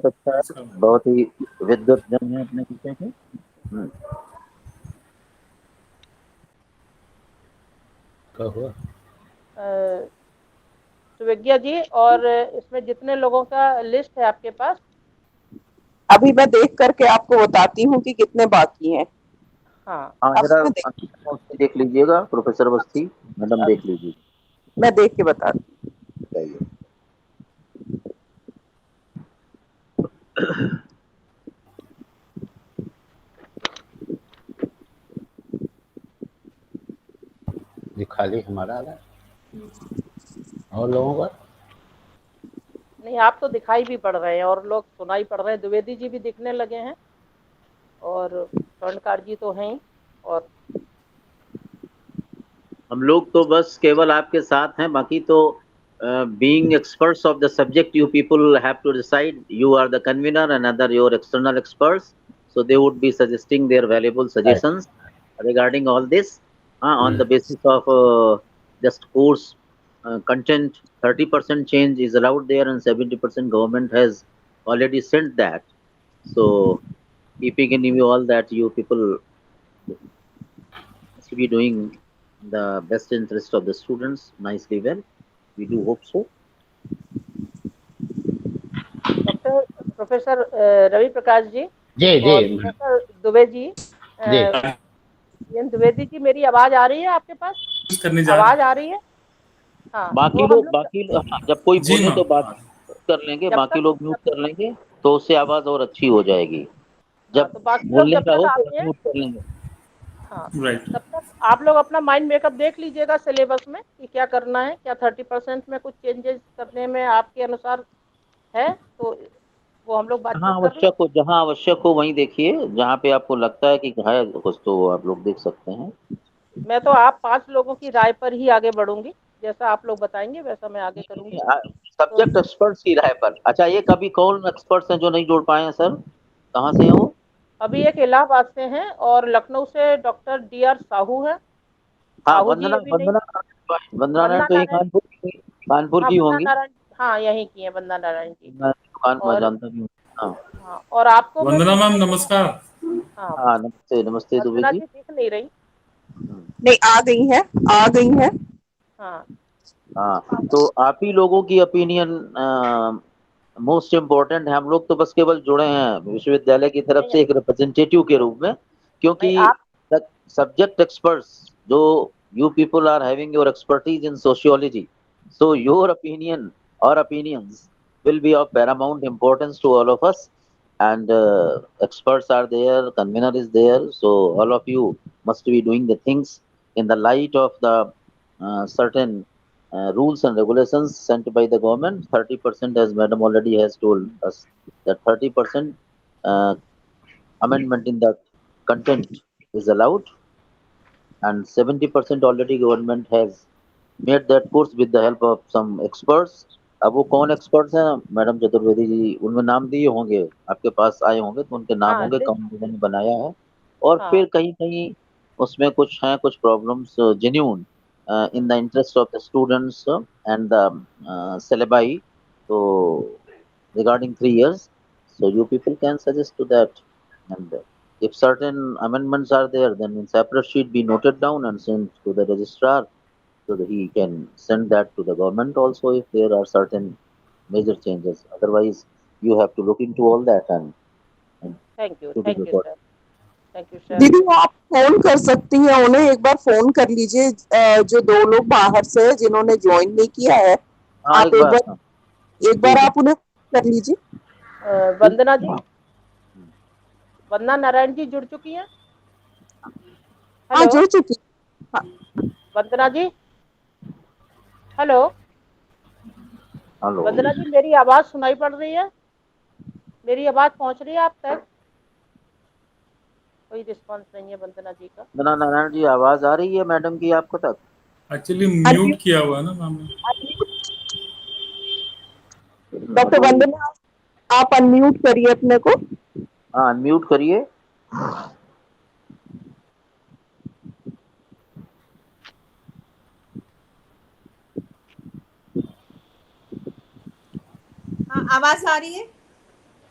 बहुत अच्छा है, बहुत ही विद्वत जन है अपने पीछे के। क्या हुआ? सुविज्ञा जी, और इसमें जितने लोगों का लिस्ट है आपके पास? अभी मैं देख करके आपको बताती हूँ कि कितने बाकी हैं। हाँ हाँ, अब जरा मैं देख देख लीजिएगा प्रोफेसर अवस्थी, मैडम देख लीजिए। मैं देख के बताती हूँ। बताइए। ये खाली हमारा आ रहा है और लोगों का? नहीं, आप तो दिखाई भी पड़ रहे हैं और लोग सुनाई पड़ रहे हैं। द्विवेदी जी भी दिखने लगे हैं और स्वर्णकार जी तो हैं ही। और हम लोग तो बस केवल आपके साथ हैं, बाकी तो being experts of the subject, you people have to decide. You are the convener and other your external experts, so they would be suggesting their valuable suggestions regarding all this on the basis of just course content. 30% change is allowed there and 70% government has already sent that. So keeping in view all that, you people must be doing the best interest of the students nicely well. We do hope so. Doctor professor Ravi Prakash ji जी और जी professor Dubey ji, जी। द्विवेदी जी, मेरी आवाज आ रही है आपके पास? आवाज आ रही है? हाँ, तो हम लोग जब कोई जी बोले तो बात मैम। कर लेंगे, जब बाकी तक लोग म्यूट कर लेंगे तो उससे आवाज और अच्छी हो जाएगी। हाँ, जब तो बाकी लोग बोलने जब का तक हो तो आते हैं, म्यूट कर लेंगे। हाँ, राइट। तब तक आप लोग अपना माइंड मेकअप देख लीजिएगा सिलेबस में कि क्या करना है, क्या 30% में कुछ चेंजेस करने में आपके अनुसार है, तो वो हम लोग बातचीत कर लें। जहाँ आवश्यक हो वहीं देखिए, जहाँ पे आपको लगता है कि है कुछ तो वो आप लोग देख सकते हैं। मैं तो आप 5 लोगों की राय पर ही आगे बढ़ूंगी, जैसा आप लोग बताएंगे वैसा मैं आगे करूंगी। तो सब्जेक्ट एक्सपर्ट्स की राय पर। अच्छा, ये कभी कौन एक्सपर्ट्स हैं जो नहीं जोड़ पाए हैं सर? कहाँ से हैं वो? अभी एक इलाहाबाद से हैं और लखनऊ से डॉक्टर DR साहू है। हाँ, साहू जी वंदना अभी नहीं। वंदना वंदना नारायण वंदना तो ये नारायण, कानपुर हाँ की वंदना होंगी। नारायण, हाँ यहीं की है वंदना नारायण जी। मैं दुकान में और जानता भी हूँ। हाँ हाँ, और आपको मैं वंदना मैम पूछना चाहूँ, नमस्कार। हाँ, हाँ, नमस्ते नमस्ते दुबे वंदना जी। जी दिख नहीं रही। नहीं, आ गई है, आ गई है। हाँ, हाँ, तो आप ही लोगों की ओपिनियन मोस्ट इम्पोर्टेंट है। हम लोग तो बस केवल जुड़े हैं विश्वविद्यालय की तरफ नहीं से एक रिप्रेजेंटेटिव के रूप में, नहीं क्योंकि आप, सब्जेक्ट एक्सपर्ट्स जो you people are having your expertise in sociology, so your opinion or opinions will be of paramount importance to all of us, and experts are there, convener is there, so all of you must be doing the things in the light of the certain rules and regulations sent by the government. 30%, as madam already has told us, that 30% uh, amendment in the content is allowed, and 70% already government has made that course with the help of some experts. अब वो कौन experts हैं madam Chaturvedi ji, उनमें नाम दिए होंगे, आपके पास आए होंगे तो उनके नाम हाँ होंगे, लिस्ट, कौन जिन्होंने बनाया है। और फिर हाँ, कहीं कहीं उसमें कुछ हैं, कुछ problems genuine in the interest of the students and the syllabi, so regarding 3 years, so you people can suggest to that, and if certain amendments are there, then in separate sheet be noted down and sent to the registrar, so that he can send that to the government also if there are certain major changes. Otherwise, you have to look into all that and to do thank the you work. Sir, thank you sir. दीदी, आप phone कर सकती हैं उन्हें, एक बार phone कर लीजिए। जो 2 लोग बाहर से हैं जिन्होंने ज्वाइन नहीं किया है, हाँ, आप एक बार, हाँ, एक जी बार जी आप उन्हें कर लीजिए। वंदना जी, वंदना नारायण जी जुड़ चुकी हैं? हाँ, हेलो जुड़ चुकी। हाँ, वंदना जी, हेलो हेलो। वंदना जी, मेरी आवाज सुनाई पड़ रही है? मेरी आवाज पहुंच रही है आप तक? कोई रिस्पांस नहीं है वंदना जी का। वंदना नारायण जी, आवाज आ रही है मैडम की आपको तक? एक्चुअली म्यूट किया हुआ है ना मैम ने। Doctor hello. वंदना, आप अनम्यूट करिए अपने को। हाँ, अनम्यूट करिए। हाँ, आवाज आ रही है?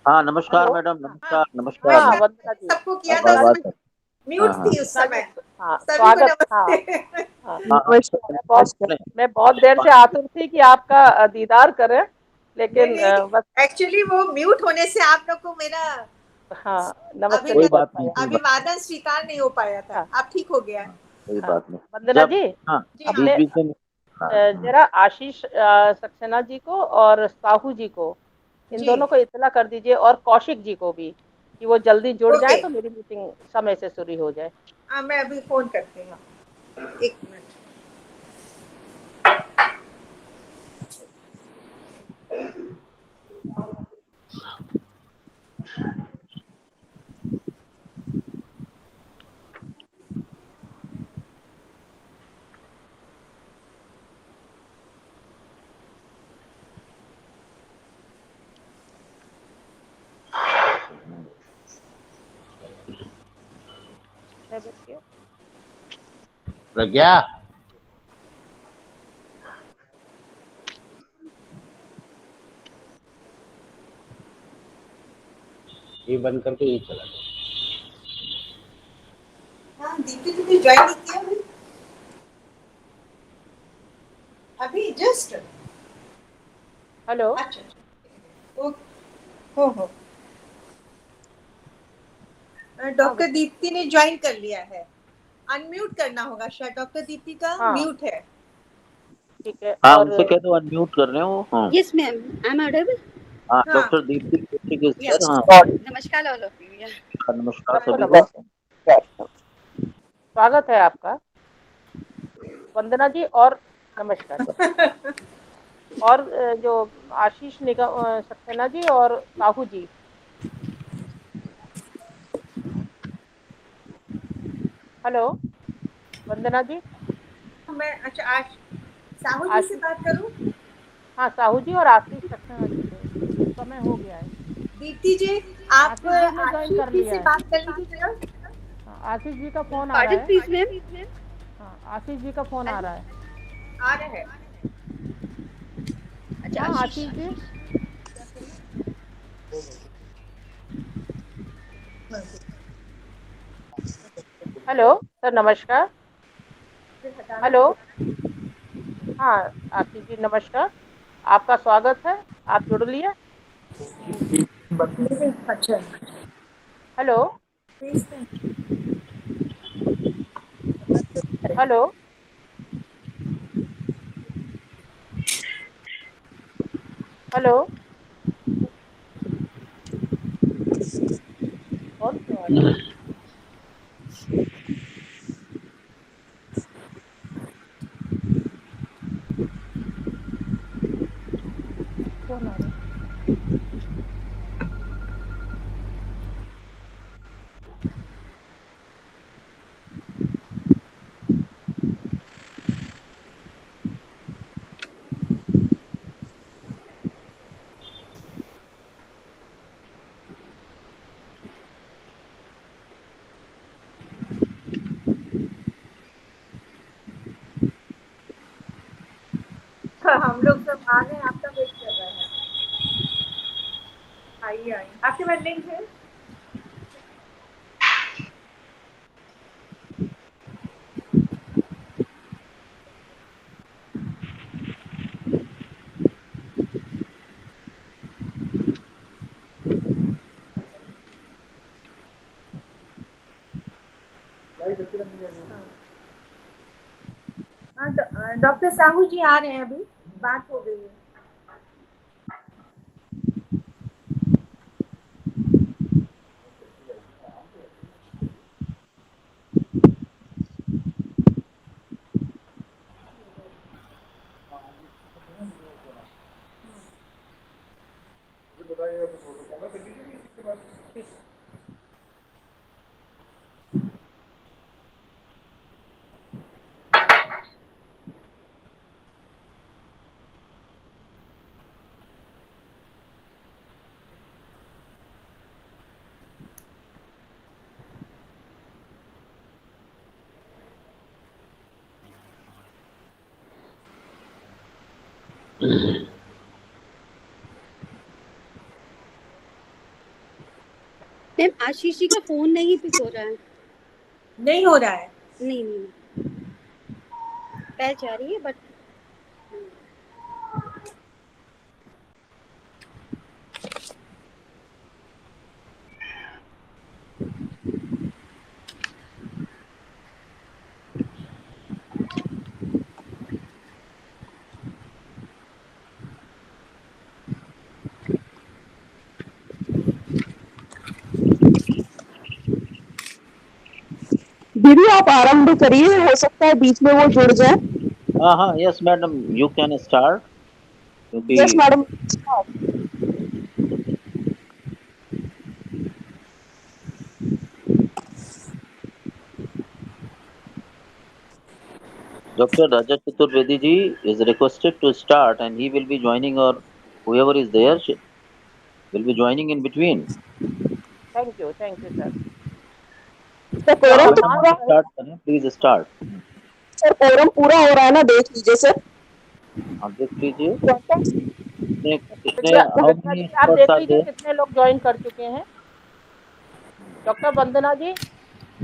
हाँ नमस्कार हेलो। मैडम, हाँ नमस्कार नमस्कार हाँ नमस्कार, नमस्कार। वंदना जी। सबको किया अब था, वंदना आवाज जी, सब हाँ म्यूट हाँ थी उस वंदना जी, समय। हाँ सभी को स्वागत। हाँ नमस्ते। हाँ। हाँ हाँ नमस्कार नमस्कार। मैं बहुत देर से आतुर थी कि आपका दीदार करें, नहीं लेकिन नहीं, बस। एक्चुअली वो म्यूट होने से आप लोग को मेरा हाँ नमस्ते कोई नहीं अभिनंदन कर बात नहीं, पाया। कोई बात अभिवादन स्वीकार नहीं हो पाया था। हाँ अब ठीक हो गया। हाँ, कोई हाँ। बात नहीं। वंदना जब जी, हाँ जी हाँ। बीच अपने बीच में हाँ जरा आशीष सक्सेना जी को और साहू जी को, इन जी दोनों को इत्तला कर दीजिए, और कौशिक जी को भी, कि वो जल्दी जुड़ ओके। जाए तो मेरी मीटिंग समय से शुरू हो जाए। मैं अभी फोन करती हूँ, एक मिनट। प्रज्ञा ये बंद करके ये चला गया। हाँ दीप्ति, तुमने ज्वाइन नहीं किया अभी? अभी जस्ट। हेलो। अच्छा हो। हाँ डॉक्टर दीप्ति ने ज्वाइन कर लिया है। अनम्यूट करना होगा शायद, डॉक्टर दीप्ति का हाँ म्यूट है। ठीक है। हाँ और उनसे कह दो अनम्यूट कर रहे हो। हाँ Yes, ma'am. I'm audible. हाँ हाँ doctor Deepti Kaushik is Yeah. there, हाँ Namaskar, all of you. Yeah. नमस्कार सबको सभी को। नमस्कार, स्वागत है आपका वंदना जी, और नमस्कार जी। और जो आशीष निगम सक्सेना जी और साहू जी, हेलो वंदना जी। मैं अच्छा आज साहू जी से आशीष, बात करूं? हाँ साहू जी और आशीष सक्सेना जी से, समय हो गया है। दीप्ति जी, आप आशीष जी ने ज्वाइन आशीष कर जी लिया से है। बात कर लीजिए जरा। हाँ आशीष जी का फोन आ रहा Pardon, है। please, ma'am. हाँ आशीष जी का फोन आ रहा है। आ रहा है। अच्छा, हाँ आशीष। आशीष जी। हेलो सर, नमस्कार। हेलो। हाँ आशीष जी नमस्कार, आपका स्वागत है, आप जुड़ लिए। अच्छा हेलो। हेलो। हेलो। कौन क्यों आ रहा है? कौन आ रहा है? हम लोग सब आ गए, आपका वेट कर रहे हैं। आइए आइए, आपके पास लिंक है? हाँ डॉक्टर साहू जी आ रहे हैं, अभी बात हो गई है। मैम आशीष जी का फोन नहीं पिक हो रहा है। नहीं हो रहा है। नहीं नहीं, पहल जा रही है बट दीदी आप आरंभ करिए, हो सकता है बीच में वो जुड़ जाए। हाँ, yes madam, you can start, क्योंकि yes madam. Dr. Rajat Chaturvedi ji is requested to start, and he will be joining, or whoever is there will be joining in between. Thank you sir. तो quorum आप तो सम्मान पूरा, सहित start करें, please start. Sir quorum पूरा हो रहा है ना, देख लीजिए सर। आप देख लीजिए कितने कितने, हाउ वंदना मेनी जी आप एक्सपर्ट्स देख आर लीजिए देयर। कितने लोग ज्वाइन कर चुके हैं। डॉक्टर वंदना जी,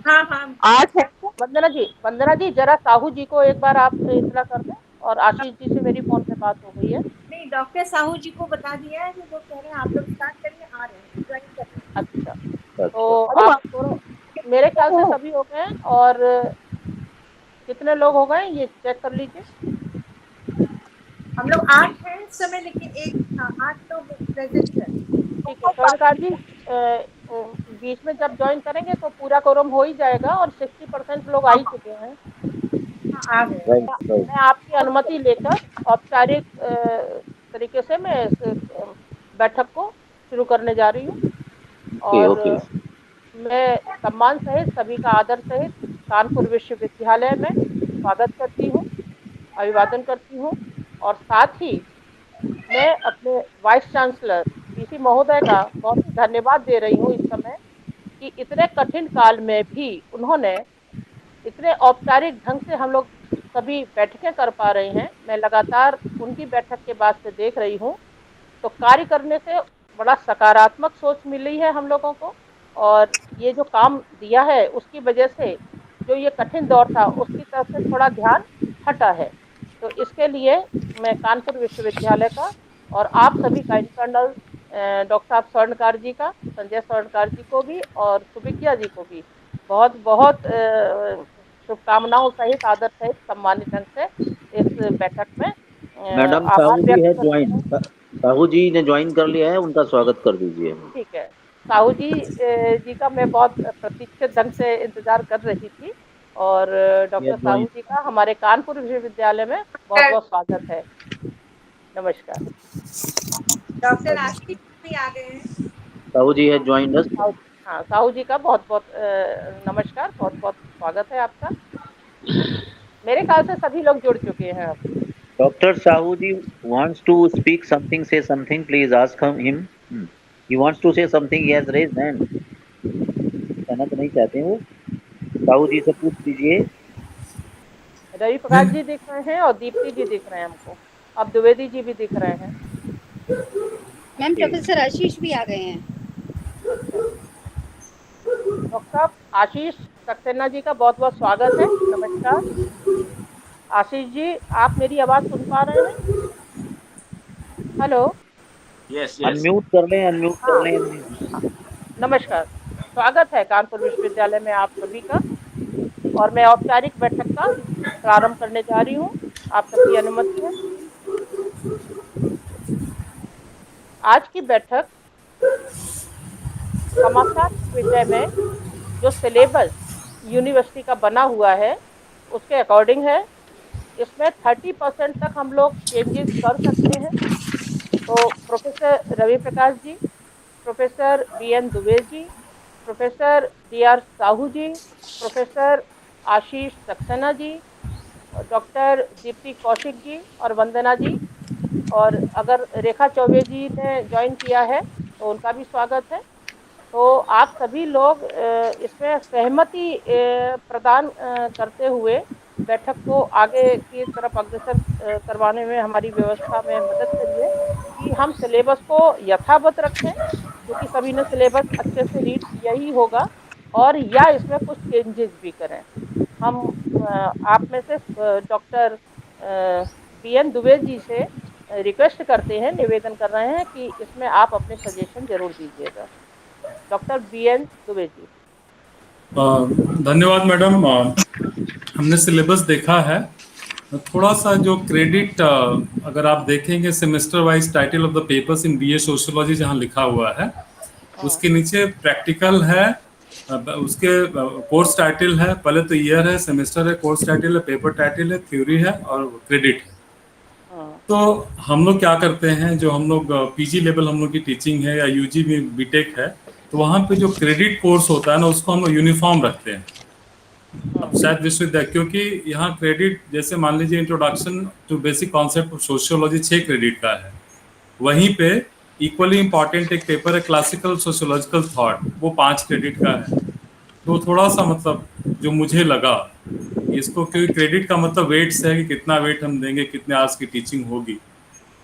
हाँ हाँ 8 है। वंदना जी जरा साहू जी को एक बार आप इतना कर दें। और आशीष जी से मेरी फोन पे बात हो गई है। नहीं, डॉक्टर साहू जी को बता दिया है कि वो कह रहे हैं आप लोग स्टार्ट करिए, आ रहे हैं, ज्वाइन कर रहे हैं। अच्छा, अच्छा, तो अरे आप वाह, मेरे ख्याल से सभी हो गए हैं। और कितने लोग हो गए ये चेक कर लीजिए। हम लोग 8 हैं इस समय, लेकिन एक, हाँ 8 लोग प्रेजेंट है। ठीक है स्वर्णकार जी, बीच में जब ज्वाइन करेंगे तो पूरा कोरम हो ही जाएगा और 60% लोग आ ही चुके हैं। हाँ आ गए। राइट राइट, मैं आपकी अनुमति लेकर औपचारिक तरीके से मैं इस बैठक को शुरू करने जा रही हूँ। ओके और ओके। मैं सम्मान सहित सभी का आदर सहित कानपुर विश्वविद्यालय में स्वागत करती हूँ, अभिवादन करती हूँ। और साथ ही मैं अपने वाइस चांसलर वीसी महोदय का बहुत ही धन्यवाद दे रही हूँ इस समय, कि इतने कठिन काल में भी उन्होंने इतने औपचारिक ढंग से हम लोग सभी बैठकें कर पा रहे हैं। मैं लगातार उनकी बैठक के बाद से देख रही हूँ, तो कार्य करने से बड़ा सकारात्मक सोच मिली है हम लोगों को। और ये जो काम दिया है उसकी वजह से जो ये कठिन दौर था उसकी तरफ से थोड़ा ध्यान हटा है। तो इसके लिए मैं कानपुर विश्वविद्यालय का और आप सभी का, इंटरनल डॉक्टर साहब स्वर्णकार जी का, संजय स्वर्णकार जी को भी और सुभिज्ञा जी को भी बहुत बहुत शुभकामनाओं सहित, आदर सहित, सम्मानित ढंग से इस बैठक में मैडम आभार साहू जी व्यक्त है करते ज्वाइन, हैं। साहू जी ने ज्वाइन कर लिया है, उनका स्वागत कर दीजिए। ठीक है, साहू जी का मैं बहुत प्रतीक्षित ढंग से इंतजार कर रही थी। और ये डॉक्टर ज्वाइन, साहू जी का हमारे कानपुर विश्वविद्यालय में बहुत बहुत स्वागत है। नमस्कार। डॉक्टर आशीष भी आ गए हैं। साहू जी है ज्वाइन अस। साहू, हाँ साहू जी का बहुत बहुत नमस्कार, बहुत बहुत स्वागत है आपका। मेरे ख्याल से सभी लोग जुड़ चुके हैं अब। Dr. Sahuji wants to speak something, say something, please ask him. He wants to say something, he has raised hand. कहना तो नहीं चाहते हैं वो, साहू जी से पूछ लीजिए। रवि प्रकाश जी दिख रहे हैं और दीप्ति जी दिख रहे हैं हमको। अब द्विवेदी जी भी दिख रहे हैं। मैम प्रोफेसर आशीष भी आ गए हैं। अच्छा, डॉक्टर साहब आशीष सक्सेना जी का बहुत बहुत स्वागत है। नमस्कार आशीष जी, आप मेरी आवाज सुन पा रहे हैं? हेलो। अनम्यूट कर लें, अनम्यूट कर हाँ, लें। नमस्कार, स्वागत है कानपुर विश्वविद्यालय में आप सभी का। और मैं औपचारिक बैठक का प्रारंभ करने जा रही हूँ, आप सबकी अनुमति है। आज की बैठक समाचार विषय में जो सिलेबस यूनिवर्सिटी का बना हुआ है उसके अकॉर्डिंग है। इसमें 30% तक हम लोग चेंजेस कर सकते हैं। तो प्रोफेसर रवि प्रकाश जी, professor BN Dubey ji, professor D R Sahu जी, प्रोफेसर आशीष सक्सेना जी, डॉक्टर दीप्ति कौशिक जी और वंदना जी, और अगर रेखा चौबे जी ने ज्वाइन किया है तो उनका भी स्वागत है। तो आप सभी लोग इसमें सहमति प्रदान करते हुए बैठक को आगे की तरफ अग्रसर करवाने में हमारी व्यवस्था में मदद करिए, कि हम सिलेबस को यथावत रखें, क्योंकि सभी ने सिलेबस अच्छे से रीड किया ही होगा, और या इसमें कुछ चेंजेस भी करें। हम आप में से डॉक्टर बीएन दुबे जी से रिक्वेस्ट करते हैं, निवेदन कर रहे हैं कि इसमें आप अपने सजेशन जरूर दीजिएगा। Doctor BN Dubey ji. धन्यवाद मैडम। हमने सिलेबस देखा है। थोड़ा सा जो क्रेडिट, अगर आप देखेंगे semester wise title of the papers in BA sociology जहाँ लिखा हुआ है, उसके नीचे प्रैक्टिकल है, उसके कोर्स टाइटल है, पहले तो ईयर है, सेमेस्टर है, कोर्स टाइटल है, पेपर टाइटल है, थ्योरी है और क्रेडिट है। तो हम लोग क्या करते हैं, जो हम लोग पीजी लेवल हम लोग की टीचिंग है या यूजी में बीटेक है, तो वहाँ पे जो क्रेडिट कोर्स होता है ना, उसको हम लोग यूनिफॉर्म रखते हैं। अब शायद विश्वविद्यालय, क्योंकि यहाँ क्रेडिट जैसे मान लीजिए introduction to basic concept of sociology 6 credit का है, वहीं पे इक्वली इंपॉर्टेंट एक पेपर है क्लासिकल सोशियोलॉजिकल थॉट, वो 5 क्रेडिट का है। तो थोड़ा सा मतलब जो मुझे लगा इसको, क्योंकि क्रेडिट का मतलब वेट्स है कि कितना वेट हम देंगे, कितने आवर्स की टीचिंग होगी।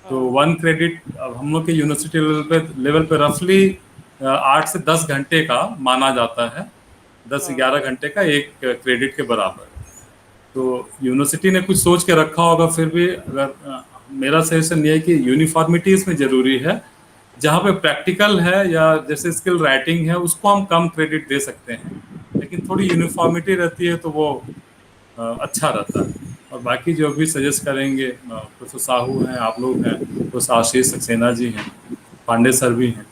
तो 1 क्रेडिट अब हम लोग के यूनिवर्सिटी लेवल पे रफली 8 से 10 घंटे का माना जाता है, 10-11 घंटे का एक क्रेडिट के बराबर। तो यूनिवर्सिटी ने कुछ सोच के रखा होगा, फिर भी अगर मेरा सजेशन ये है कि यूनिफॉर्मिटी इसमें जरूरी है। जहाँ पे प्रैक्टिकल है या जैसे स्किल राइटिंग है, उसको हम कम क्रेडिट दे सकते हैं, लेकिन थोड़ी यूनिफॉर्मिटी रहती है तो वो अच्छा रहता है। और बाकी जो भी सजेस्ट करेंगे, प्रोफेसर साहू हैं, आप लोग हैं, प्रोफेसर आशीष सक्सेना जी हैं, पांडे सर भी हैं,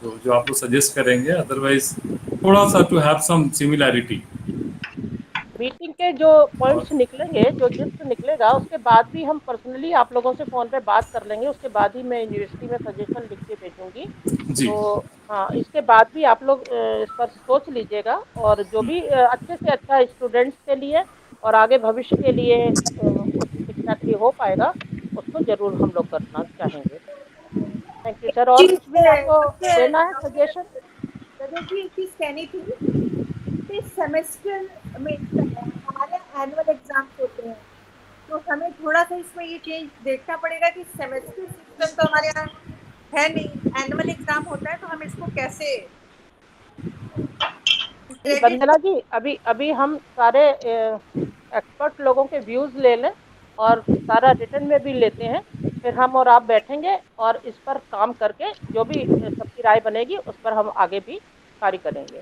तो जो आप लोग सजेस्ट करेंगे, अदरवाइज थोड़ा सा to have some similarity. Meeting के जो पॉइंट्स निकलेंगे, जो जिस्ट निकलेगा, उसके बाद भी हम पर्सनली आप लोगों से फोन पे बात कर लेंगे। उसके बाद ही मैं यूनिवर्सिटी में सजेशन लिख के भेजूंगी। जी। तो हाँ, इसके बाद भी आप लोग इस पर सोच लीजिएगा, और जो भी अच्छे से अच्छा स्टूडेंट्स के लिए और आगे भविष्य के लिए उच्च शिक्षा के लिए हो पाएगा, उसको जरूर हम लोग करना चाहेंगे। Thank you sir. और कुछ भी आपको देना है सजेशन? जी एक चीज कहनी थी, इस सेमेस्टर में हमारे एनुअल एग्जाम्स होते हैं, तो हमें थोड़ा सा इसमें ये चेंज देखना पड़ेगा कि सेमेस्टर सिस्टम तो हमारे यहाँ है नहीं, एनुअल एग्जाम होता है, तो हम इसको कैसे? वंदना जी, अभी अभी हम सारे एक्सपर्ट लोगों के व्यूज ले लें और सारा रिटर्न में भी लेते हैं, फिर हम और आप बैठेंगे और इस पर काम करके जो भी सबकी राय बनेगी उस पर हम आगे भी कार्य करेंगे।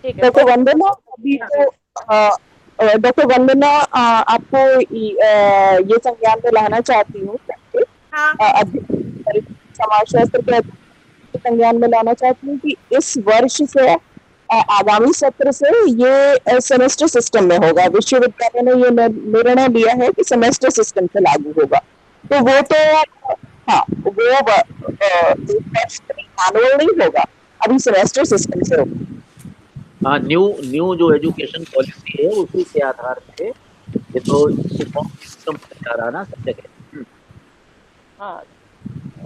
ठीक है डॉक्टर वंदना, अभी तो डॉक्टर वंदना आपको ये संज्ञान में लाना चाहती हूँ, समाजशास्त्र के संज्ञान में लाना चाहती हूँ कि इस वर्ष से आगामी सत्र से ये सेमेस्टर सिस्टम में होगा। विश्वविद्यालय ने ये निर्णय लिया है कि सेमेस्टर सिस्टम से लागू होगा। तो वो तो हाँ, वो एनुअल नहीं होगा, अभी सेमेस्टर सिस्टम से होगा। हाँ, न्यू जो एजुकेशन पॉलिसी है उसी के आधार पे ये तो यूनिफॉर्म सिस्टम जा रहा ना सब जगह। हाँ,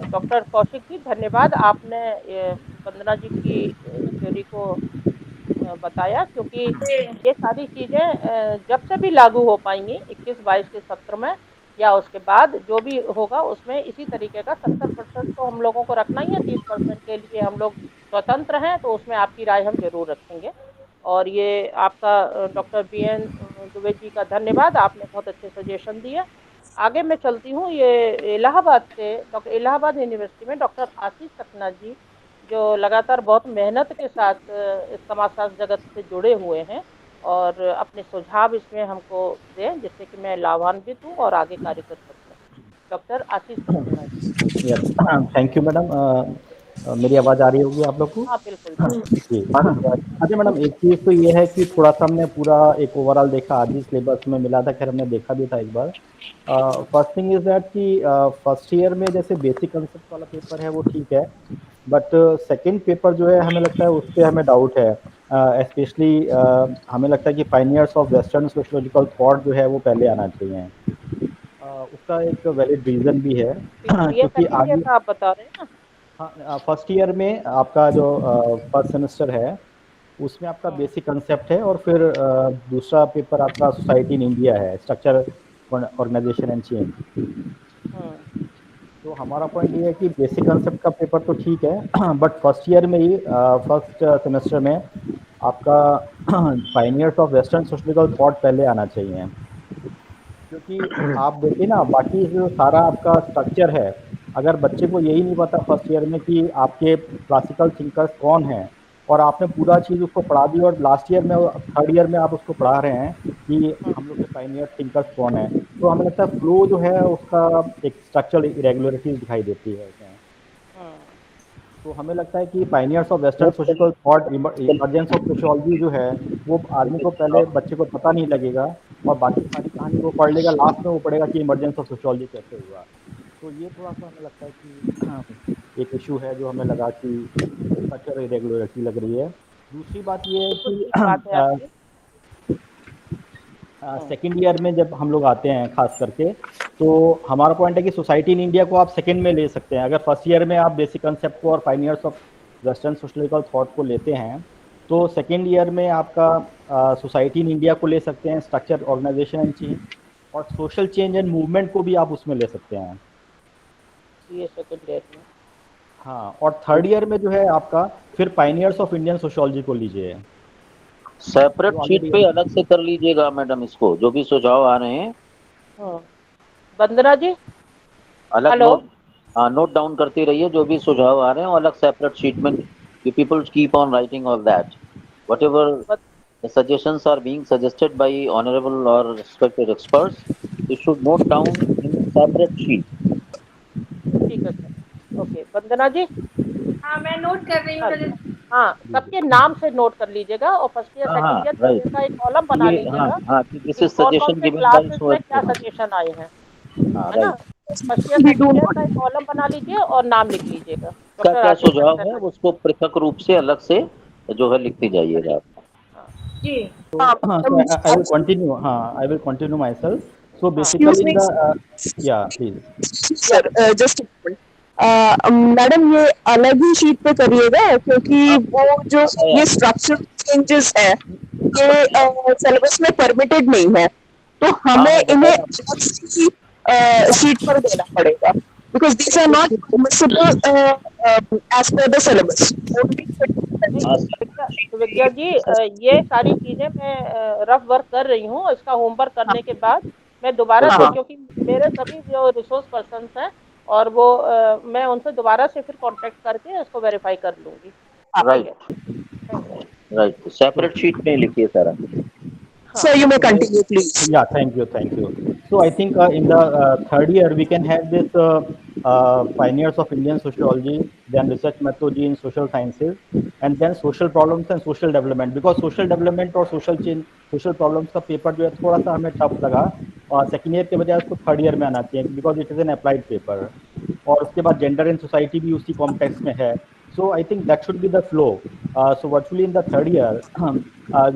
डॉक्टर कौशिक जी धन्यवाद, आपने वंदना जी की थ्योरी को बताया, क्योंकि ये सारी चीजें जब से भी लागू हो पाएंगी 21-22 के सत्र में या उसके बाद जो भी होगा उसमें इसी तरीके का 70% तो हम लोगों को रखना ही है, 30% के लिए हम लोग स्वतंत्र हैं, तो उसमें आपकी राय हम जरूर रखेंगे। और ये आपका डॉक्टर बीएन दुबे जी का धन्यवाद, आपने बहुत अच्छे सजेशन दिए। आगे मैं चलती हूँ, ये इलाहाबाद से इलाहाबाद यूनिवर्सिटी में डॉक्टर आशीष सक्सेना जी, जो लगातार बहुत मेहनत के साथ इस समाजशास्त्र जगत से जुड़े हुए हैं और अपने सुझाव इसमें हमको दें, जिससे कि मैं लाभान्वित हूँ और आगे कार्य कर सकूँ। Doctor Ashish Saxena ji. Thank you madam. मेरी आवाज़ आ रही होगी आप लोग को? हाँ बिल्कुल जी। अच्छा मैडम, एक चीज़ तो ये है कि थोड़ा सा हमने पूरा एक ओवरऑल देखा, आज ही सिलेबस में मिला था, खैर हमने देखा भी था एक बार। फर्स्ट थिंग इज दैट कि फर्स्ट ईयर में जैसे बेसिक कंसेप्ट वाला पेपर है वो ठीक है, बट सेकंड पेपर जो है हमें लगता है उस पर हमें डाउट है। स्पेशली हमें लगता है कि pioneers of western sociological thought जो है वो पहले आना चाहिए। उसका एक वैलिड रीज़न भी है क्योंकि आगे आप बता रहे हैं ना। हाँ, फर्स्ट ईयर में आपका जो फर्स्ट सेमेस्टर है उसमें आपका बेसिक कंसेप्ट है, और फिर दूसरा पेपर आपका सोसाइटी इन इंडिया है, स्ट्रक्चर ऑर्गेनाइजेशन एंड चेंज। तो हमारा पॉइंट ये है कि बेसिक कंसेप्ट का पेपर तो ठीक है, बट फर्स्ट ईयर में ही फर्स्ट सेमेस्टर में आपका पायनियर्स ऑफ वेस्टर्न सोशलिकल थॉट पहले आना चाहिए, क्योंकि आप देखिए ना बाकी जो सारा आपका स्ट्रक्चर है, अगर बच्चे को यही नहीं पता फर्स्ट ईयर में कि आपके क्लासिकल थिंकर्स कौन हैं, और आपने पूरा चीज़ उसको पढ़ा दी और लास्ट ईयर में थर्ड ईयर में आप उसको पढ़ा रहे हैं कि हम लोग के पायनियर थिंकर्स कौन है, तो हमें लगता है फ्लो जो है उसका एक स्ट्रक्चरल इरेगुलरिटीज दिखाई देती है उसमें। तो हमें लगता है कि pioneers of western social thought, emergence of sociology जो है वो आदमी को पहले बच्चे को पता नहीं लगेगा, और बाकी सारी कहानी वो पढ़ लेगा, लास्ट में वो पढ़ेगा कि इमर्जेंस ऑफ सोशियोलॉजी कैसे हुआ। तो ये थोड़ा सा हमें लगता है कि एक इशू है जो हमें लगा कि स्ट्रक्चर इरेगुलरिटी लग रही है। दूसरी बात ये है कि सेकेंड ईयर में जब हम लोग आते हैं खास करके, तो हमारा पॉइंट है कि सोसाइटी इन इंडिया को आप सेकेंड में ले सकते हैं। अगर फर्स्ट ईयर में आप बेसिक कंसेप्ट को और पायनियर्स ऑफ वेस्टर्न सोशलिकल थॉट को लेते हैं, तो सेकेंड ईयर में आपका सोसाइटी इन इंडिया को ले सकते हैं, स्ट्रक्चर, ऑर्गेनाइजेशन एंड चेंज, और सोशल चेंज एंड मूवमेंट को भी आप उसमें ले सकते हैं, ये सेकंड ईयर में। हाँ। और थर्ड ईयर में जो है आपका फिर पायनियर्स ऑफ इंडियन सोशियोलॉजी को लीजिए। सेपरेट शीट पे अलग से कर लीजिएगा मैडम, इसको जो भी सुझाव आ रहे हैं वंदना जी अलग हेलो। नोट डाउन करते रहिए, जो भी सुझाव आ रहे हैं अलग सेपरेट शीट में, you people keep on writing all that, whatever the suggestions are being suggested by honorable or respected experts, you should note down in separate sheet. ठीक है सर, ओके। वंदना जी हाँ मैं नोट कर रही हूँ। हाँ, सबके नाम से नोट कर लीजिएगा, और first year second year third का एक कॉलम बना लीजिएगा। हाँ, this is कौन suggestion से given by क्लासेस so में and क्या so. सजेशन आए हैं, हाँ, है ना। फर्स्ट ईयर सेकंड ईयर का एक कॉलम बना लीजिए और नाम लिख लीजिएगा। क्या क्या सुझाव है उसको पृथक रूप से अलग से जो है लिखते जाइएगा। जी I will continue. I will continue myself. So basically, please. Sir, just madam ये अलग ही शीट पे करिएगा, क्योंकि वो जो ये स्ट्रक्चरल चेंजेस है ये सिलेबस में परमिटेड नहीं है, तो हमें इन्हें अलग से शीट पर देना पड़ेगा, because these are not permissible as per the syllabus. Vidya ji ये सारी चीजें मैं रफ वर्क कर रही हूँ, इसका होमवर्क करने के बाद मैं दोबारा से, क्योंकि मेरे सभी जो रिसोर्स पर्सन्स हैं और वो मैं उनसे दोबारा से फिर कांटेक्ट करके इसको वेरीफाई कर लूंगी। राइट, सेपरेट शीट में लिखिए सारा। So you may continue, please. Yeah, thank you. So I think in the third year we can have this pioneers of Indian sociology, then research methodology in social sciences, and then social problems and social development. Because social development और social change, social problems का paper जो है थोड़ा सा हमें tough लगा, और second year के बजाय उसको थर्ड ईयर में आना चाहिए, because it is an applied paper. और उसके बाद जेंडर एंड सोसाइटी भी उसी कॉन्टेक्स्ट में है। So I think that should be the flow. So virtually in the third year,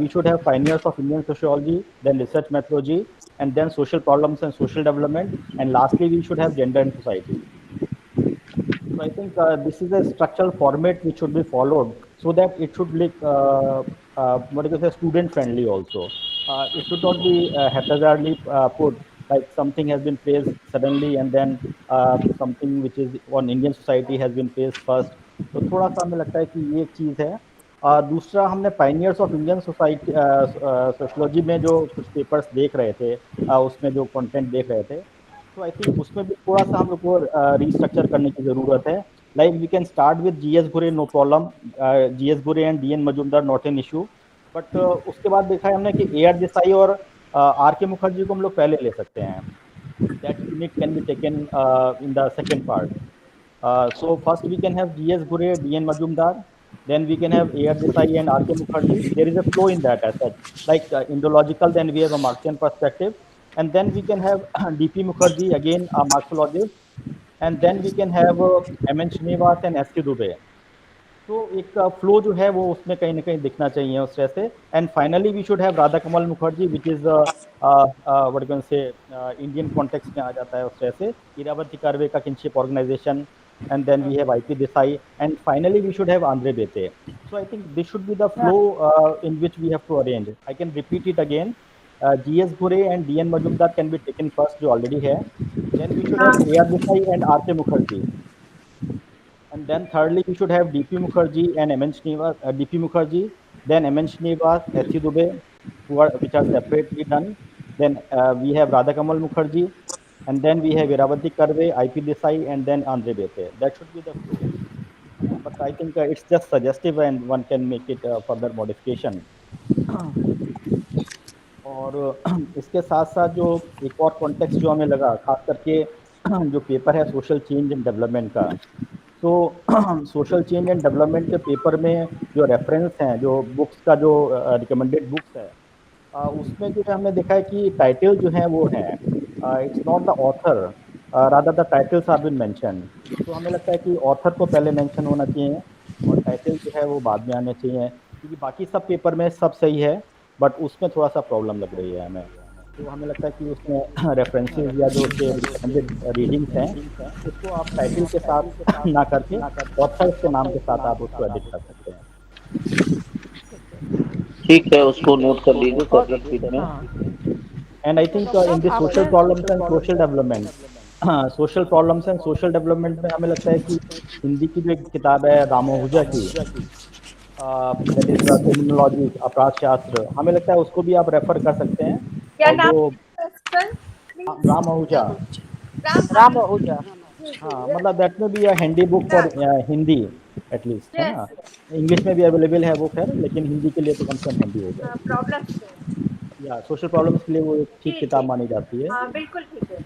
we should have pioneers of Indian sociology, then research methodology, and then social problems and social development, and lastly we should have gender and society. So I think this is a structural format which should be followed, so that it should look what you say student friendly also. It should not be haphazardly put, like something has been placed suddenly and then something which is on Indian society has been placed first. तो थोड़ा सा हमें लगता है कि ये एक चीज़ है। दूसरा, हमने pioneers of Indian society sociology में जो कुछ पेपर्स देख रहे थे, उसमें जो कंटेंट देख रहे थे, तो आई थिंक उसमें भी थोड़ा सा हम लोग को रिस्ट्रक्चर करने की ज़रूरत है। Like we can start with GS Ghurye, no problem, GS Ghurye and DN Majumdar not an issue, but उसके बाद देखा है हमने कि AR देसाई और RK मुखर्जी को हम लोग पहले ले सकते हैं। That unit can be taken in the second part. So first we can have GS Gure, DN Majumdar, then we can have AR Desai and RK Mukherjee. There is a flow in that as such. Like Indological, then we have a Marxian perspective, and then we can have DP Mukherjee, again a Marxologist, and then we can have MN Srinivas and SK Dubey. तो एक flow जो है वो उसमें कहीं ना कहीं दिखना चाहिए उस तरह से। And finally we should have Radha Kamal Mukherjee, which is what can say Indian context में आ जाता है उस तरह से, इरावती कर्वे का kinship organisation, and then we have IP Desai, and finally we should have Andre Bete. So I think this should be the flow in which we have to arrange. I can repeat it again. GS Ghore and DN Majumdar can be taken first, जो already है. Then we should have AR Desai and RK Mukherjee. And then thirdly, we should have DP Mukherjee and MN Srinivas, DP Mukherjee, then MN Srinivas, SC Dubey, which are separately done. Then we have Radhakamal Mukherjee, and then we have Iravati Karve, IP Desai, and then Andre Bete. That should be the flow. But I think it's just suggestive and one can make it further modification. और इसके साथ साथ जो एक और context जो हमें लगा, खास करके जो पेपर है सोशल चेंज एंड डेवलपमेंट का, तो सोशल चेंज एंड डेवलपमेंट के पेपर में जो रेफरेंस हैं, जो बुक्स का जो रिकमेंडेड बुक्स है, उसमें जो हमने देखा है कि टाइटल जो है वो है, it's not the author, rather the titles are been mention. तो हमें लगता है कि ऑथर को पहले मेंशन होना चाहिए और टाइटल जो है वो बाद में आने चाहिए, क्योंकि बाकी सब पेपर में सब सही है, बट उसमें थोड़ा सा प्रॉब्लम लग रही है हमें. तो हमें लगता है कि उसमें रेफरेंसेस या जो उसके रीडिंग्स हैं, उसको आप टाइटल के साथ ना करके ऑथर के नाम के साथ आप उसको एडिट कर सकते हैं. ठीक है, उसको नोट कर लीजिए सेपरेट शीट में. And I think in this social problems and social development, social problems and social development में हमें लगता है कि हिंदी की जो एक किताब है राम आहूजा की, दैट इज क्रिमिनोलॉजी, अपराध शास्त्र, हमें लगता है उसको भी आप रेफर कर सकते हैं. क्या और नाम वो है? राम आहूजा, राम आहूजा. हाँ, मतलब दैट में भी handy book for Hindi at least, है ना. इंग्लिश में भी अवेलेबल है वो, खैर, लेकिन हिंदी के लिए तो कम से कम हिंदी हो जाए. प्रॉब्लम्स या सोशल प्रॉब्लम्स के लिए वो एक ठीक किताब मानी जाती है. हाँ बिल्कुल ठीक है.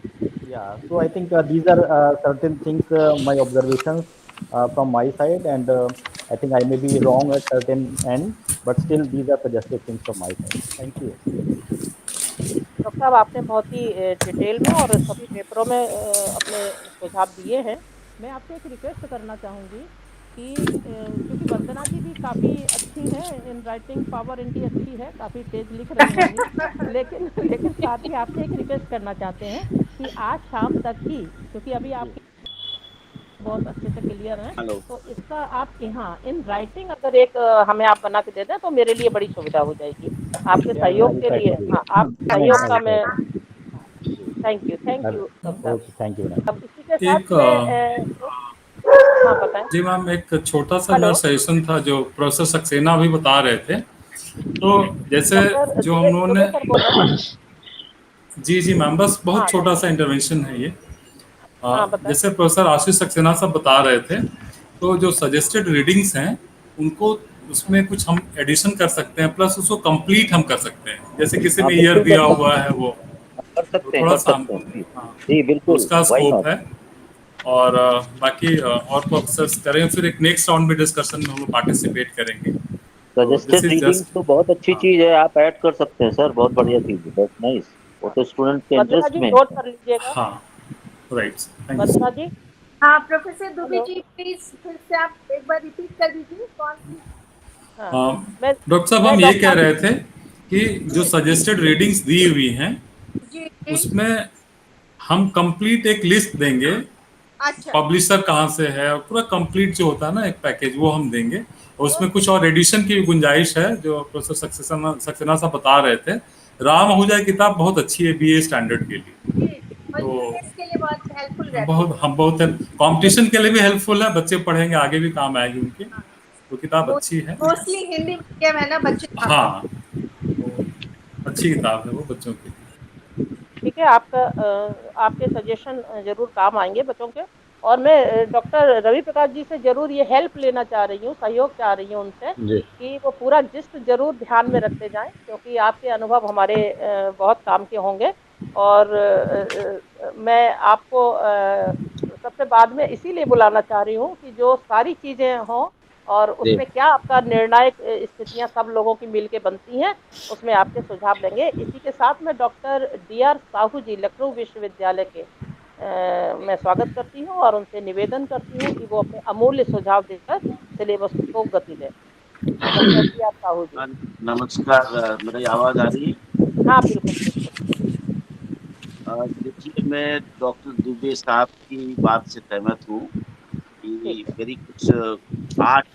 Yeah so I think these are certain things, my observations from my side, and I think I may be wrong at certain end, but still these are suggested things from my side. Thank you. Doctor साहब, आपने बहुत ही detail में और सभी पेपरों में अपने सुझाव दिए हैं. मैं आपसे एक रिक्वेस्ट करना चाहूँगी कि क्योंकि वंदना जी भी काफ़ी अच्छी हैं, इन राइटिंग पावर इनकी अच्छी है, काफ़ी तेज लिख रही हैं, लेकिन साथ ही आपसे एक रिक्वेस्ट करना चाहते हैं कि आज शाम तक ही, क्योंकि अभी आपकी बहुत अच्छे से क्लियर है, तो इसका आप यहाँ इन राइटिंग अगर एक हमें आप बना के दे दें तो मेरे लिए बड़ी सुविधा हो जाएगी. आपके सहयोग के लिए, हाँ, आप सहयोग का मैं थैंक यू. Thank you. अब इसी के साथ हाँ बताएं. जी मैम, एक छोटा सा मेरा सजेशन था जो प्रोफेसर सक्सेना भी बता रहे थे. तो जैसे जो हम लोगों ने, जी मैम, बस बहुत छोटा सा इंटरवेंशन है ये. जैसे प्रोफेसर आशीष सक्सेना साहब बता रहे थे, तो जो सजेस्टेड रीडिंग्स हैं उनको उसमें कुछ हम एडिशन कर सकते हैं, प्लस उसको कंप्लीट हम कर सकते हैं. जैसे किसी में ईयर दिया हुआ है वो कर सकते हैं, थोड़ा सा जी बिल्कुल उसका स्कोप है. और बाकी और प्रोफेसर्स करें, फिर एक नेक्स्ट राउंड में डिस्कशन में हम लोग पार्टिसिपेट करेंगे. सजेस्टेड रीडिंग तो बहुत अच्छी चीज है, आप ऐड कर सकते हैं सर, बहुत बढ़िया चीज है, बहुत नाइस. वो तो स्टूडेंट के इंटरेस्ट में नोट कर लीजिएगा. हाँ, राइट. वंदना जी. हाँ प्रोफेसर दुबे जी, प्लीज फिर से आप एक बार रिपीट कर दीजिए कौन सी. डॉक्टर साहब, हम ये कह रहे थे कि जो सजेस्टेड रीडिंग्स दी हुई हैं उसमें हम कंप्लीट एक लिस्ट देंगे. अच्छा. पब्लिशर कहाँ से है, पूरा कंप्लीट जो होता है ना एक पैकेज, वो हम देंगे. और उसमें कुछ और एडिशन की गुंजाइश है, जो प्रोफेसर सक्सेना साहब बता रहे थे. राम आहूजा की किताब बहुत अच्छी है BA स्टैंडर्ड के लिए, तो इसके लिए बहुत हेल्पफुल रहता है. बहुत कंपटीशन के लिए भी हेल्पफुल है, बच्चे पढ़ेंगे आगे भी काम आएगी उनके. तो किताब अच्छी है, मोस्टली हिंदी मीडियम है ना बच्चे. हाँ, अच्छी किताब है वो बच्चों की. ठीक है, आपके सजेशन जरूर काम आएंगे बच्चों के. और मैं डॉक्टर रवि प्रकाश जी से जरूर ये हेल्प लेना चाह रही हूँ, सहयोग चाह रही हूँ उनसे कि वो पूरा जिस्ट जरूर ध्यान में रखते जाएं, क्योंकि आपके अनुभव हमारे बहुत काम के होंगे. और मैं आपको सबसे बाद में इसीलिए बुलाना चाह रही हूँ कि जो सारी चीज़ें हों और उसमें क्या आपका निर्णायक स्थितियां सब लोगों की मिलके बनती हैं, उसमें आपके सुझाव लेंगे. इसी के साथ में डॉक्टर DR साहू जी लखनऊ विश्वविद्यालय के मैं स्वागत करती हूँ और उनसे निवेदन करती हूँ कि वो अपने अमूल्य सुझाव देकर सिलेबस को गति दें. डॉक्टर DR साहू जी. नमस्कार, मेरी आवाज़ आ रही है? हाँ बिल्कुल. देखिए, मैं डॉक्टर दुबे साहब की बात से सहमत हूँ कि मेरी कुछ 8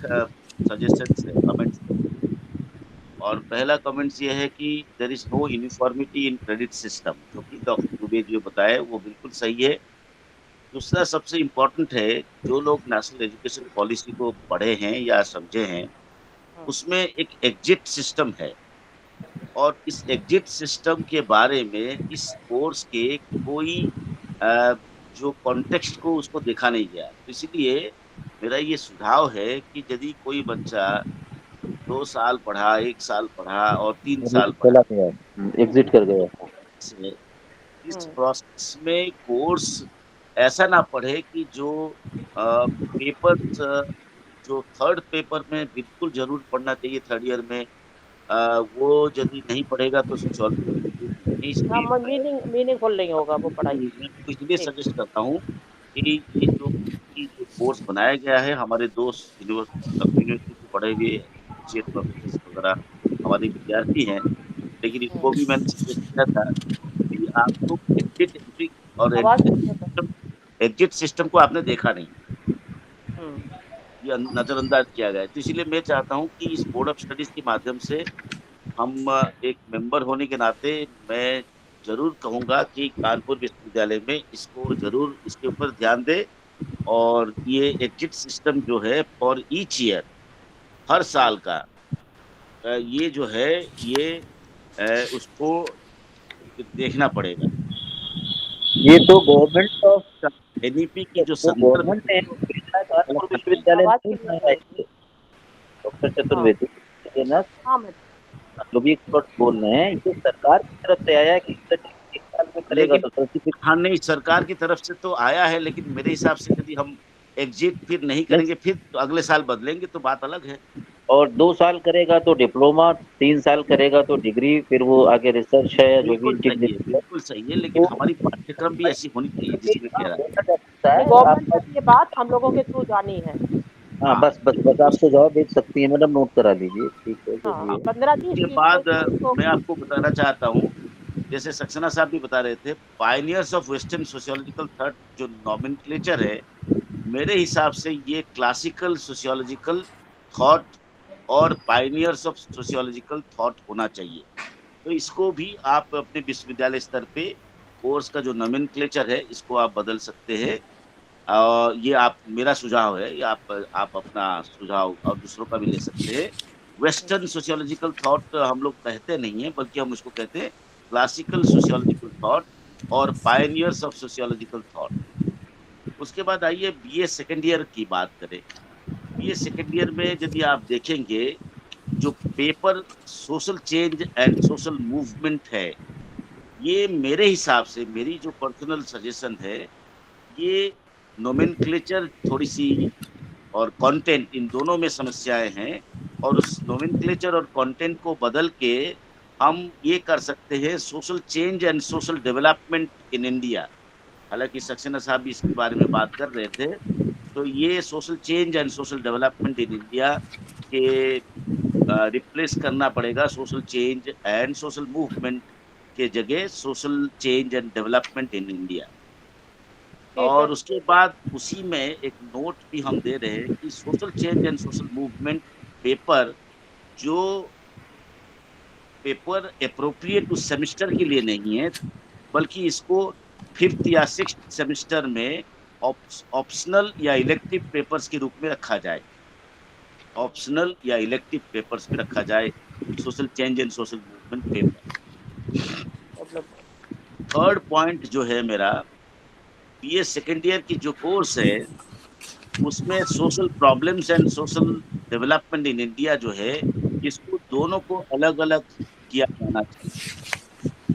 सजेशंस है, कमेंट्स, और पहला कमेंट्स ये है कि there is no uniformity in credit system, जो कि डॉक्टर दुबे जो बताए वो बिल्कुल सही है। दूसरा सबसे इम्पोर्टेंट है, जो लोग नेशनल एजुकेशन पॉलिसी को पढ़े हैं या समझे हैं, उसमें एक एग्जिट सिस्टम है, और इस एग्जिट सिस्टम के बारे में इस कोर्स के कोई अ, जो कॉन्टेक्स्ट को उसको देखा नहीं गया। तो इसीलिए मेरा ये सुझाव है कि यदि कोई बच्चा 2 साल पढ़ा, 1 साल पढ़ा और 3 साल पढ़ा, चला गया, एग्जिट कर गया। से इस प्रोसेस में कोर्स ऐसा ना पढ़े कि जो पेपर्स जो थर्ड पेपर में बिल्कुल ज़रूर पढ़ना चाहिए थर्ड ईयर में, वो यदि नहीं पढ़ेगा तो सोशियोलॉजी नहीं, इसलिए हाँ, मीनिंगफुल नहीं होगा वो पढ़ाई। मैं आपको इसलिए ठीक। सजेस्ट करता हूँ कि ये जो कोर्स बनाया गया है, हमारे दोस्त यूनिवर्सिटी से पढ़े हुए एसोसिएट प्रोफेसर वगैरह हमारे विद्यार्थी हैं, लेकिन इनको भी मैंने सजेस्ट किया था कि आपको एग्जिट एंट्री और आवाज एग्जिट सिस्टम को आपने देखा नहीं, हम्म, ये नज़रअंदाज किया गया है। तो इसीलिए मैं चाहता हूँ कि इस बोर्ड ऑफ स्टडीज के माध्यम से हम एक मेंबर होने के नाते मैं ज़रूर कहूँगा कि कानपुर विश्वविद्यालय में इसको ज़रूर इसके ऊपर ध्यान दें, और ये एग्जिट सिस्टम जो है फॉर ईच ईयर, हर साल का ये जो है ये उसको देखना पड़ेगा। ये तो गवर्नमेंट ऑफ एनईपी की जो गवर्नमेंट ने कानपुर विश्वविद्यालय आवाज नहीं क्लियर बनाया नहीं है, डॉक्टर चतुर्वेदी, ये ना हाँ मैं जो भी एक्सपर्ट बोल रहे हैं, ये सरकार की तरफ से आया है कि एक साल में करेगा लेकिन तो सर्टिफिकेट हाँ, नहीं, सरकार की तरफ से तो आया है, लेकिन मेरे हिसाब से यदि हम एग्जिट फिर नहीं करेंगे, फिर तो अगले साल बदलेंगे तो बात अलग है। और 2 साल करेगा तो डिप्लोमा, 3 साल करेगा तो डिग्री, फिर वो आगे रिसर्च है जो भी बिल्कुल सही है, लेकिन हमारी पाठ्यक्रम भी ऐसी होनी चाहिए जिसमें कह रहा है। गवर्नमेंट तक ये बात हम लोगों के थ्रू जानी है। हाँ, बस बस बस आप सुझाव भेज सकती हैं मैडम, नोट करा लीजिए। ठीक है, जो भी हाँ, है। 15 दिन उसके बाद मैं आपको बताना चाहता हूँ, जैसे सक्सेना साहब भी बता रहे थे, pioneers of western sociological thought जो नॉमेनक्लेचर है, मेरे हिसाब से ये क्लासिकल सोशियोलॉजिकल थॉट और पायनियर्स ऑफ सोशियोलॉजिकल थॉट होना चाहिए। तो इसको भी आप अपने विश्वविद्यालय स्तर पे कोर्स का जो नॉमेनक्लेचर है इसको आप बदल सकते हैं। ये आप मेरा सुझाव है, ये आप अपना सुझाव और दूसरों का भी ले सकते हैं। वेस्टर्न सोशियोलॉजिकल थॉट हम लोग कहते नहीं हैं, बल्कि हम इसको कहते हैं क्लासिकल सोशियोलॉजिकल थॉट और पायनियर्स ऑफ सोशियोलॉजिकल थॉट। उसके बाद आइए बीए सेकंड ईयर की बात करें। बीए सेकंड ईयर में यदि आप देखेंगे, जो paper social change and social movement है, ये मेरे हिसाब से, मेरी जो पर्सनल सजेशन है, ये नोमेनक्लेचर थोड़ी सी और कंटेंट, इन दोनों में समस्याएं हैं, और उस नोमेनक्लेचर और कंटेंट को बदल के हम ये कर सकते हैं social change and social development in India. हालांकि सक्सेना साहब भी इसके बारे में बात कर रहे थे, तो ये social change and social development in India के रिप्लेस करना पड़ेगा social change and social movement के जगह social change and development in India. और उसके बाद उसी में एक नोट भी हम दे रहे हैं कि social change and social movement paper, जो पेपर अप्रोप्रिएट उस सेमेस्टर के लिए नहीं है, बल्कि इसको 5th या 6th सेमेस्टर में ऑप्शनल या इलेक्टिव पेपर्स के रूप में रखा जाए। ऑप्शनल या इलेक्टिव पेपर्स में रखा जाए social change and social movement paper. Third point जो है मेरा, बीए सेकेंड ईयर की जो कोर्स है, उसमें social problems and social development in India जो है, इसको दोनों को अलग अलग किया जाना चाहिए।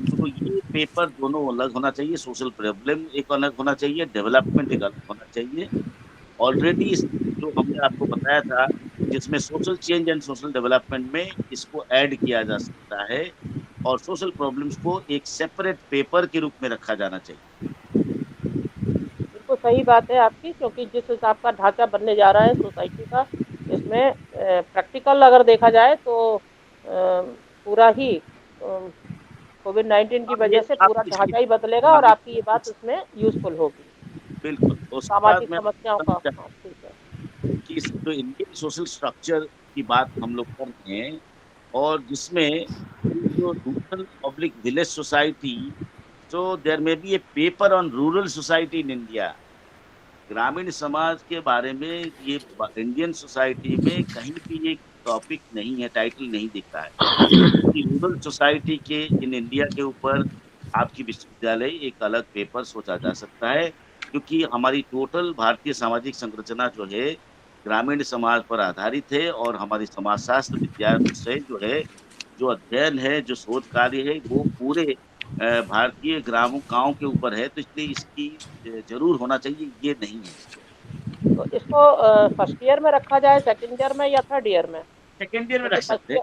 तो ये पेपर दोनों अलग होना चाहिए, सोशल प्रॉब्लम एक अलग होना चाहिए, डेवलपमेंट एक अलग होना चाहिए। ऑलरेडी जो हमने आपको बताया था, जिसमें social change and social development में इसको ऐड किया जा सकता है, और सोशल प्रॉब्लम्स को एक सेपरेट पेपर के रूप में रखा जाना चाहिए। बिल्कुल सही बात है आपकी, क्योंकि जिस हिसाब का ढांचा बनने जा रहा है सोसाइटी का, इसमें प्रैक्टिकल अगर देखा जाए तो पूरा ही कोविड-19 की वजह से पूरा ढांचा ही बदलेगा, और आपकी ये बात उसमें यूजफुल होगी। बिल्कुल। सामाजिक समस्याओं का, ठीक है, कि जो इंडियन सोशल स्ट्रक्चर की बात हम लोग करते हैं, और जिसमें जो rural public village society, so there may be a paper on rural society in India. ग्रामीण समाज के बारे में ये इंडियन सोसाइटी में कहीं भी ये टॉपिक नहीं है, टाइटल नहीं दिख रहा है कि रूरल सोसाइटी के इन इंडिया के ऊपर आपकी विश्वविद्यालय एक अलग पेपर सोचा जा सकता है, क्योंकि हमारी टोटल भारतीय सामाजिक संरचना जो है ग्रामीण समाज पर आधारित है, और हमारी समाजशास्त्र विषय जो है, जो अध्ययन है, जो शोध कार्य है, वो पूरे भारतीय गांव के ऊपर है, तो इसलिए इसकी जरूर होना चाहिए, ये नहीं है। तो इसको फर्स्ट ईयर में रखा जाए, सेकंड ईयर में या थर्ड ईयर में? सेकंड ईयर में रख सकते हैं,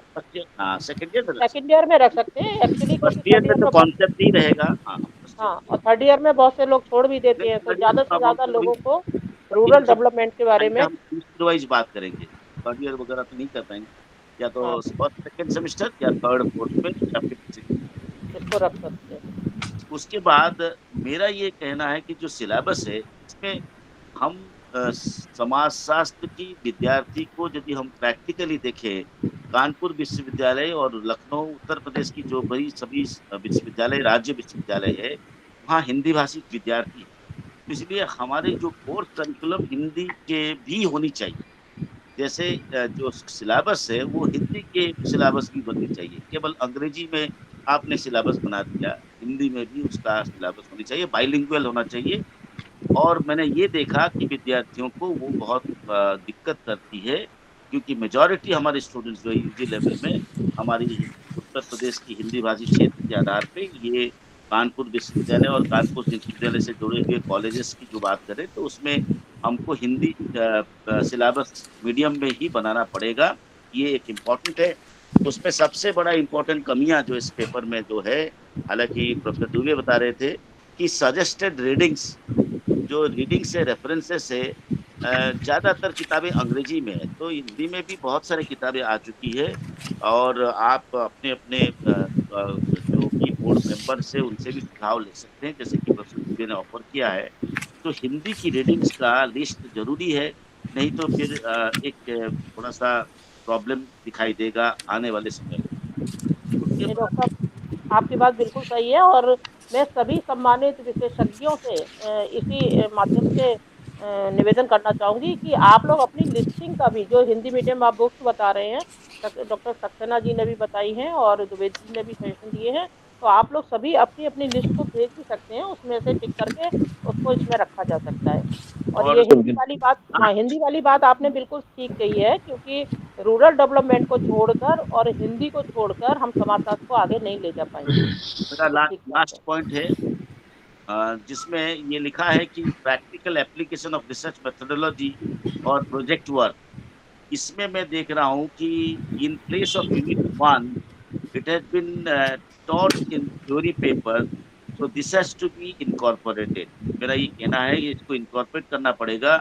सेकंड ईयर में सेकंड ईयर में रख सकते हैं एक्चुअली, क्योंकि फर्स्ट ईयर थर्ड में ईयर तो में कॉन्सेप्ट ही रहेगा। हाँ, और थर्ड ईयर में बहुत से लोग छोड़ भी देते हैं, तो ज्यादा से ज्यादा लोगों को रूरल डेवलपमेंट के बारे में हम वाइज बात करेंगे, थर्ड ईयर वगैरह तो नहीं कर पाएंगे, या तो सेकंड सेमेस्टर या थर्ड फोर्थ में या फिफ्थ इसको रख सकते हैं। उसके बाद मेरा ये कहना है कि जो सिलेबस है इसमें हम समाजशास्त्र की विद्यार्थी को यदि हम प्रैक्टिकली देखें, कानपुर विश्वविद्यालय और लखनऊ उत्तर प्रदेश की जो बड़ी सभी विश्वविद्यालय, राज्य विश्वविद्यालय है, वहाँ हिंदी भाषी विद्यार्थी है, इसलिए हमारे जो कोर्स करिकुलम हिंदी के भी होनी चाहिए। जैसे जो सिलेबस है वो हिंदी के सिलेबस की बननी चाहिए, केवल अंग्रेजी में आपने सिलेबस बना दिया, हिंदी में भी उसका सिलेबस होनी चाहिए, बाइलिंगुअल होना चाहिए। और मैंने ये देखा कि विद्यार्थियों को वो बहुत दिक्कत करती है, क्योंकि मेजॉरिटी हमारे स्टूडेंट्स जो यूजी लेवल में हमारी उत्तर प्रदेश की हिंदी भाषी क्षेत्र के आधार पे, ये कानपुर विश्वविद्यालय और कानपुर विश्वविद्यालय से जुड़े हुए कॉलेजेस की जो बात करें तो उसमें हमको हिंदी सिलेबस मीडियम में ही बनाना पड़ेगा, ये एक इम्पॉर्टेंट है। उसमें सबसे बड़ा इम्पोर्टेंट कमियां जो इस पेपर में जो है, हालांकि प्रोफेसर दुबे बता रहे थे कि सजेस्टेड रीडिंग्स, जो रीडिंग से रेफरेंसेस है, ज़्यादातर किताबें अंग्रेजी में है, तो हिंदी में भी बहुत सारी किताबें आ चुकी है, और आप अपने अपने जो भी बोर्ड मेंबर से उनसे भी सुझाव ले सकते हैं, जैसे कि प्रोफेसर दुबे ने ऑफर किया है। तो हिंदी की रीडिंग्स का लिस्ट जरूरी है, नहीं तो फिर एक थोड़ा सा प्रॉब्लम दिखाई देगा आने वाले समय में। डॉक्टर साहब, आपकी बात बिल्कुल सही है, और मैं सभी सम्मानित विशेषज्ञों से इसी माध्यम से निवेदन करना चाहूंगी कि आप लोग अपनी लिस्टिंग का भी, जो हिंदी मीडियम आप बुक्स बता रहे हैं, डॉक्टर सक्सेना जी ने भी बताई हैं और द्विवेदी जी ने भी सजेशन दिए हैं, तो आप लोग सभी अपनी अपनी लिस्ट को भेज भी सकते हैं, उसमें से टिक करके उसको इसमें रखा जा सकता है। और ये हिंदी वाली बात, हाँ, हिंदी वाली बात आपने बिल्कुल ठीक कही है, क्योंकि रूरल डेवलपमेंट को छोड़कर और हिंदी को छोड़कर हम समाजशास्त्र को आगे नहीं ले जा पाएंगे। मेरा लास्ट पॉइंट है जिसमें ये लिखा है कि practical application of research methodology और प्रोजेक्ट वर्क, इसमें मैं देख रहा हूँ कि in place of unit 1 it has been taught in theory paper, so this has to be incorporated। मेरा ये कहना है कि इसको इनकॉर्पोरेट करना पड़ेगा,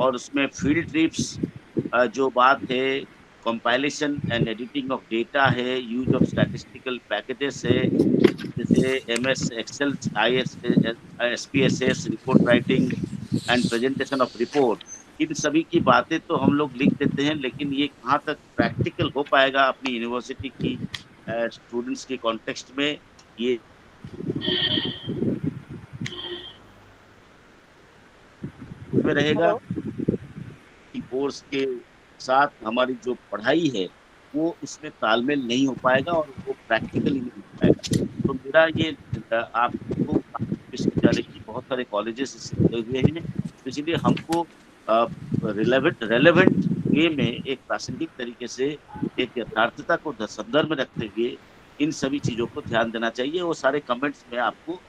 और उसमें फील्ड ट्रिप्स जो बात है, compilation and editing of data है, यूज ऑफ स्टैटिस्टिकल पैकेजेस है, जैसे MS Excel, SPSS, report writing and presentation of report, इन सभी की बातें तो हम लोग लिख देते हैं, लेकिन ये कहाँ तक प्रैक्टिकल हो पाएगा अपनी यूनिवर्सिटी की स्टूडेंट्स के कॉन्टेक्स्ट में, ये में रहेगा कि कोर्स के साथ हमारी जो पढ़ाई है वो इसमें तालमेल नहीं हो पाएगा और वो प्रैक्टिकली नहीं हो पाएगा। तो मेरा ये आपको विश्वविद्यालय की बहुत सारे कॉलेजेस इससे जुड़े हुए हैं, तो इसलिए हमको रेलेवेंट वे में एक प्रासंगिक तरीके से एक यथार्थता को संदर्भ में रखते हुए इन सभी चीज़ों को ध्यान देना चाहिए। वो सारे कमेंट्स में आपको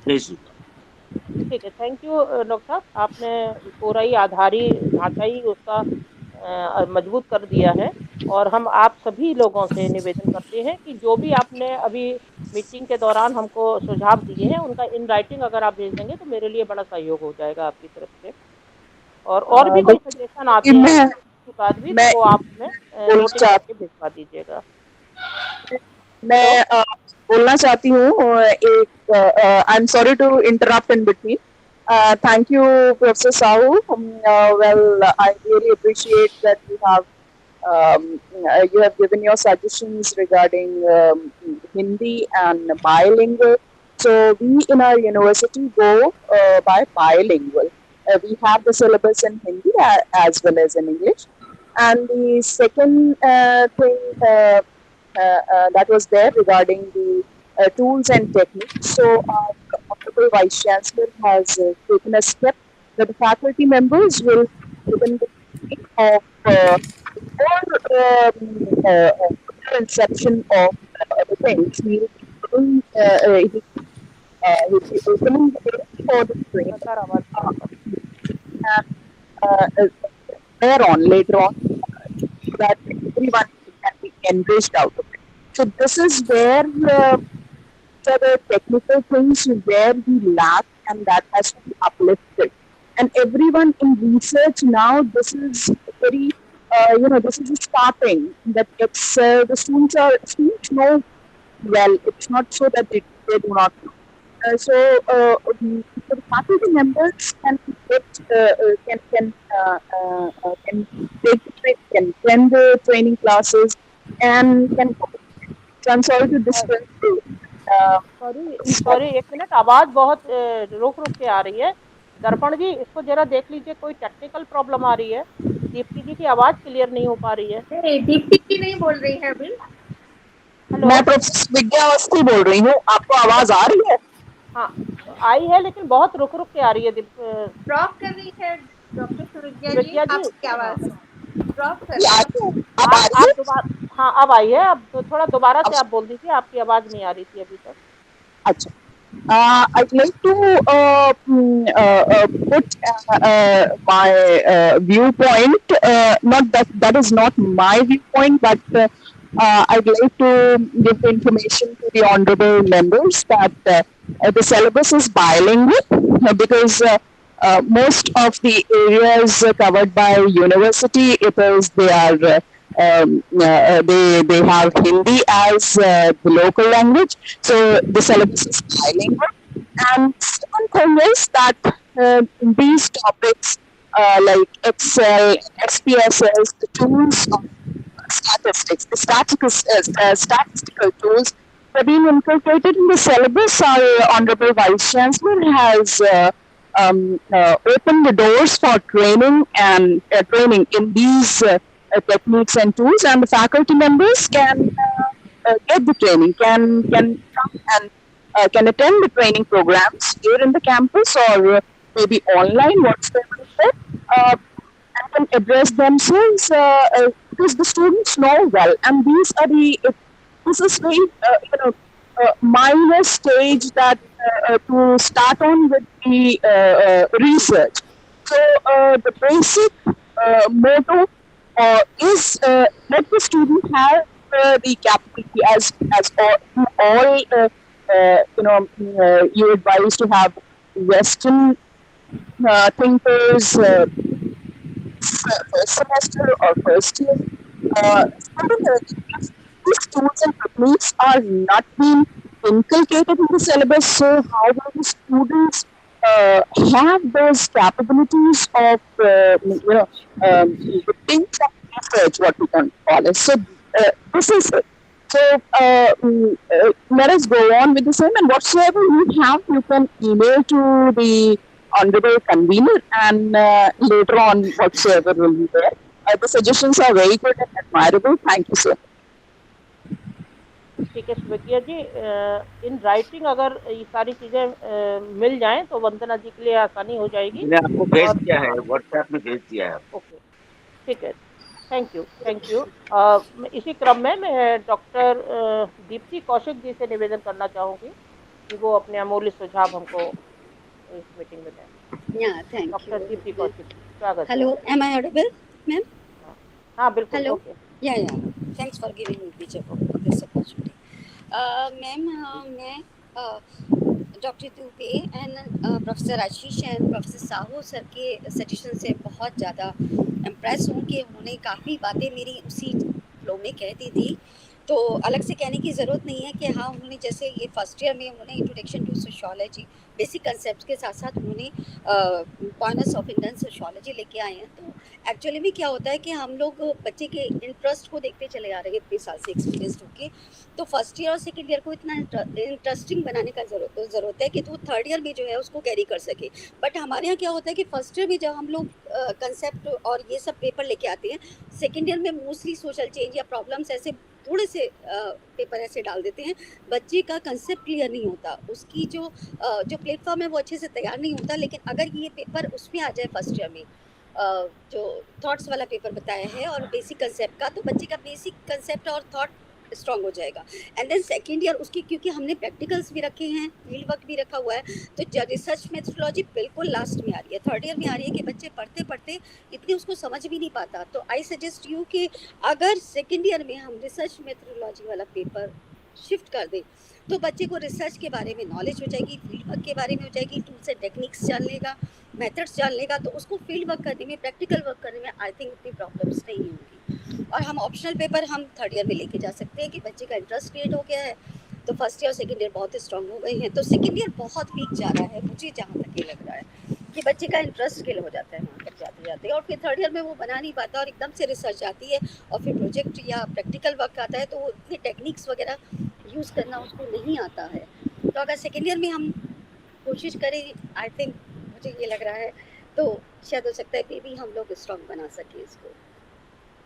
भेज दूंगा। ठीक है, थैंक यू डॉक्टर साहब, आपने पूरा ही आधारी ढांचा ही उसका मजबूत कर दिया है, और हम आप सभी लोगों से निवेदन करते हैं कि जो भी आपने अभी मीटिंग के दौरान हमको सुझाव दिए हैं उनका इन राइटिंग अगर आप भेज देंगे तो मेरे लिए बड़ा सहयोग हो जाएगा आपकी तरफ से, और भी कोई सजेशन आते हैं उसके बाद भी तो आप हमें नोटिस करके भिजवा दीजिएगा। मैं बोलना चाहती हूँ एक, I am sorry to interrupt in between. Thank you, Professor Sahu. Well, I really appreciate that you have you have given your suggestions regarding Hindi and bilingual. So we in our university go by bilingual. We have the syllabus in Hindi as well as in English. And the second thing that was there regarding the tools and techniques. So our Honorable Vice Chancellor has taken a step that the faculty members will within the of inception of the things. He will be opening the way for the training. And there on later on that everyone can be enriched out of it. So this is where the technical things where we lack, and that has to be uplifted. And everyone in research now, this is very, this is starting that it's the students know well. It's not so that they do not know. So the faculty members can get can attend the training classes and can sorry to distance. Sorry 1 minute, आवाज बहुत रुक रुक के आ रही है। दर्पण जी, इसको जरा देख लीजिए, कोई टेक्निकल प्रॉब्लम आ रही है। दीप्ति जी की आवाज क्लियर नहीं हो पा रही है। दीप्ति जी नहीं बोल रही है अभी। हेलो, मैं प्रोफेसर विद्या अवस्थी बोल रही हूँ। आपको आवाज आ रही है? हाँ आई है, लेकिन बहुत रुक रुक के आ रही है। ड्रॉप कर रही है डॉक्टर सुविद्या जी आपकी आवाज ड्रॉप कर रही है। आप दोबारा, हाँ अब आई है। अब तो थोड़ा दोबारा से आप बोल दीजिए, आपकी आवाज नहीं आ रही थी अभी तक। अच्छा, I'd like to put my viewpoint. Not that is not my viewpoint, but I'd like to give the information to the honorable members that the syllabus is bilingual because most of the areas covered by university, they have Hindi as the local language, so the syllabus is bilingual. And second thing is that these topics like Excel, SPSS, the tools of statistics, the statistical tools have been incorporated in the syllabus. Our Honorable Vice Chancellor has opened the doors for training in these techniques and tools, and the faculty members can get the training, can come and can attend the training programs here in the campus or maybe online, whatsoever is there, and can address themselves because the students know well, and this is very minor stage that to start on with the research. So the basic motto is let the student have the capability as all you advise to have Western thinkers first semester or first year. These tools and techniques are not being inculcated in the syllabus, so how will the students have those capabilities of things of research, what we can call it. So this is it. So let us go on with the same, and whatsoever you have, you can email to the honorable convener, and later on whatsoever will be there. The suggestions are very good and admirable. Thank you, sir. ठीक है सुविद्या जी, in writing अगर ये सारी चीजें मिल जाएं तो वंदना जी के लिए आसानी हो जाएगी। मैंने आपको भेज दिया है, व्हाट्सएप में भेज दिया है। ओके, ठीक है, थैंक यू। इसी क्रम में मैं डॉक्टर दीप्ति कौशिक जी से निवेदन करना चाहूँगी कि वो अपने अमूल्य सुझाव हमको इस मीटिंग में दें। थैंक डॉक्टर दीप्ति कौशिक, स्वागत। Hello, am I audible ma'am? हाँ बिल्कुल। Hello, yeah thanks for giving me this opportunity. Ma'am, मैं doctor Dubey and professor Ashish and professor Sahu sir के सजेशन से बहुत ज़्यादा इम्प्रेस हूँ कि उन्होंने काफ़ी बातें मेरी उसी फ्लो में कह दी थी। तो अलग से कहने की ज़रूरत नहीं है कि हाँ उन्होंने जैसे ये फर्स्ट ईयर में उन्होंने introduction to sociology basic concept के साथ साथ उन्होंने पॉइंट्स ऑफ इंडियन सोशियोलॉजी लेके आए हैं। तो एक्चुअली में क्या होता है कि हम लोग बच्चे के इंटरेस्ट को देखते चले आ रहे हैं इतने साल से एक्सपीरियंस होके। तो फर्स्ट ईयर और सेकेंड ईयर को इतना इंटरेस्टिंग बनाने का ज़रूरत है कि तो थर्ड ईयर में जो है उसको कैरी कर सके। बट हमारे यहाँ क्या होता है कि फर्स्ट ईयर में जब हम लोग कंसेप्ट और ये सब पेपर लेके आते हैं, सेकेंड ईयर में मोस्टली सोशल चेंज या प्रॉब्लम्स ऐसे थोड़े से पेपर ऐसे डाल देते हैं, बच्चे का कंसेप्ट क्लियर नहीं होता, उसकी जो प्लेटफॉर्म है वो अच्छे से तैयार नहीं होता। लेकिन अगर ये पेपर उसमें आ जाए फर्स्ट ईयर में जो थॉट्स वाला पेपर बताया है और बेसिक कंसेप्ट का, तो बच्चे का बेसिक कंसेप्ट और थॉट स्ट्रांग हो जाएगा। एंड देन सेकेंड ईयर उसकी, क्योंकि हमने प्रैक्टिकल्स भी रखे हैं, फील्ड वर्क भी रखा हुआ है, तो रिसर्च मेथोडोलॉजी बिल्कुल लास्ट में आ रही है, थर्ड ईयर में आ रही है कि बच्चे पढ़ते पढ़ते इतनी उसको समझ भी नहीं पाता। तो आई सजेस्ट यू कि अगर सेकेंड ईयर में हम रिसर्च मेथोडोलॉजी वाला पेपर शिफ्ट कर दें तो बच्चे को रिसर्च के बारे में नॉलेज हो जाएगी, फील्ड वर्क के बारे में हो जाएगी, टूल्स एंड टेक्निक्स जान लेगा, मेथड्स जान लेगा, तो उसको फील्ड वर्क करने में, प्रैक्टिकल वर्क करने में आई थिंक इतनी प्रॉब्लम्स नहीं होंगी। और हम ऑप्शनल पेपर हम थर्ड ईयर में लेके जा सकते हैं कि बच्चे का इंटरेस्ट क्रिएट हो गया है तो फर्स्ट ईयर और सेकेंड ईयर बहुत स्ट्रांग हो गए हैं, तो सेकेंड ईयर बहुत वीक जा रहा है मुझे जहाँ तक ये लग रहा है कि बच्चे का इंटरेस्ट किल हो जाता है वहाँ तक जाते जाते, और फिर थर्ड ईयर में वो बना नहीं पाता और एकदम से रिसर्च आती है और फिर प्रोजेक्ट या प्रैक्टिकल वर्क आता है तो वो इतनी टेक्निक्स वगैरह यूज़ करना उसको नहीं आता है। तो अगर सेकेंड ईयर में हम कोशिश करें, आई थिंक मुझे ये लग रहा है, तो शायद हो सकता है कि भी हम लोग स्ट्रांग बना सकें इसको।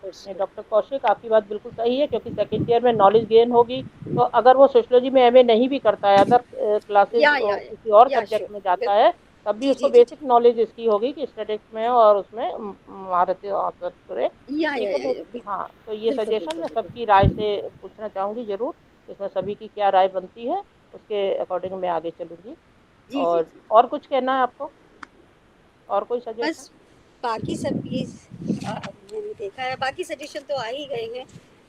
नहीं, डॉक्टर कौशिक आपकी बात बिल्कुल सही है, क्योंकि सेकेंड ईयर में नॉलेज गेन होगी तो अगर वो सोशियोलॉजी में एमए नहीं भी करता है, अदर क्लासेस किसी और या सब्जेक्ट श्योर में जाता है, तब भी जी उसको जी जी बेसिक नॉलेज इसकी होगी कि स्टैटिस्टिक्स में और उसमें महारत हासिल करे। या ठीक है, तो बिल्कुल हाँ, तो ये बिल्कुल सजेशन मैं बिल्कुल सबकी राय से पूछना चाहूँगी जरूर, इसमें सभी की क्या राय बनती है उसके अकॉर्डिंग मैं आगे चलूँगी। जी जी और जी और कुछ कहना है आपको, और कोई सजेशन? बस बाकी सब ये मैंने देखा है, बाकी सजेशन तो आ ही गए हैं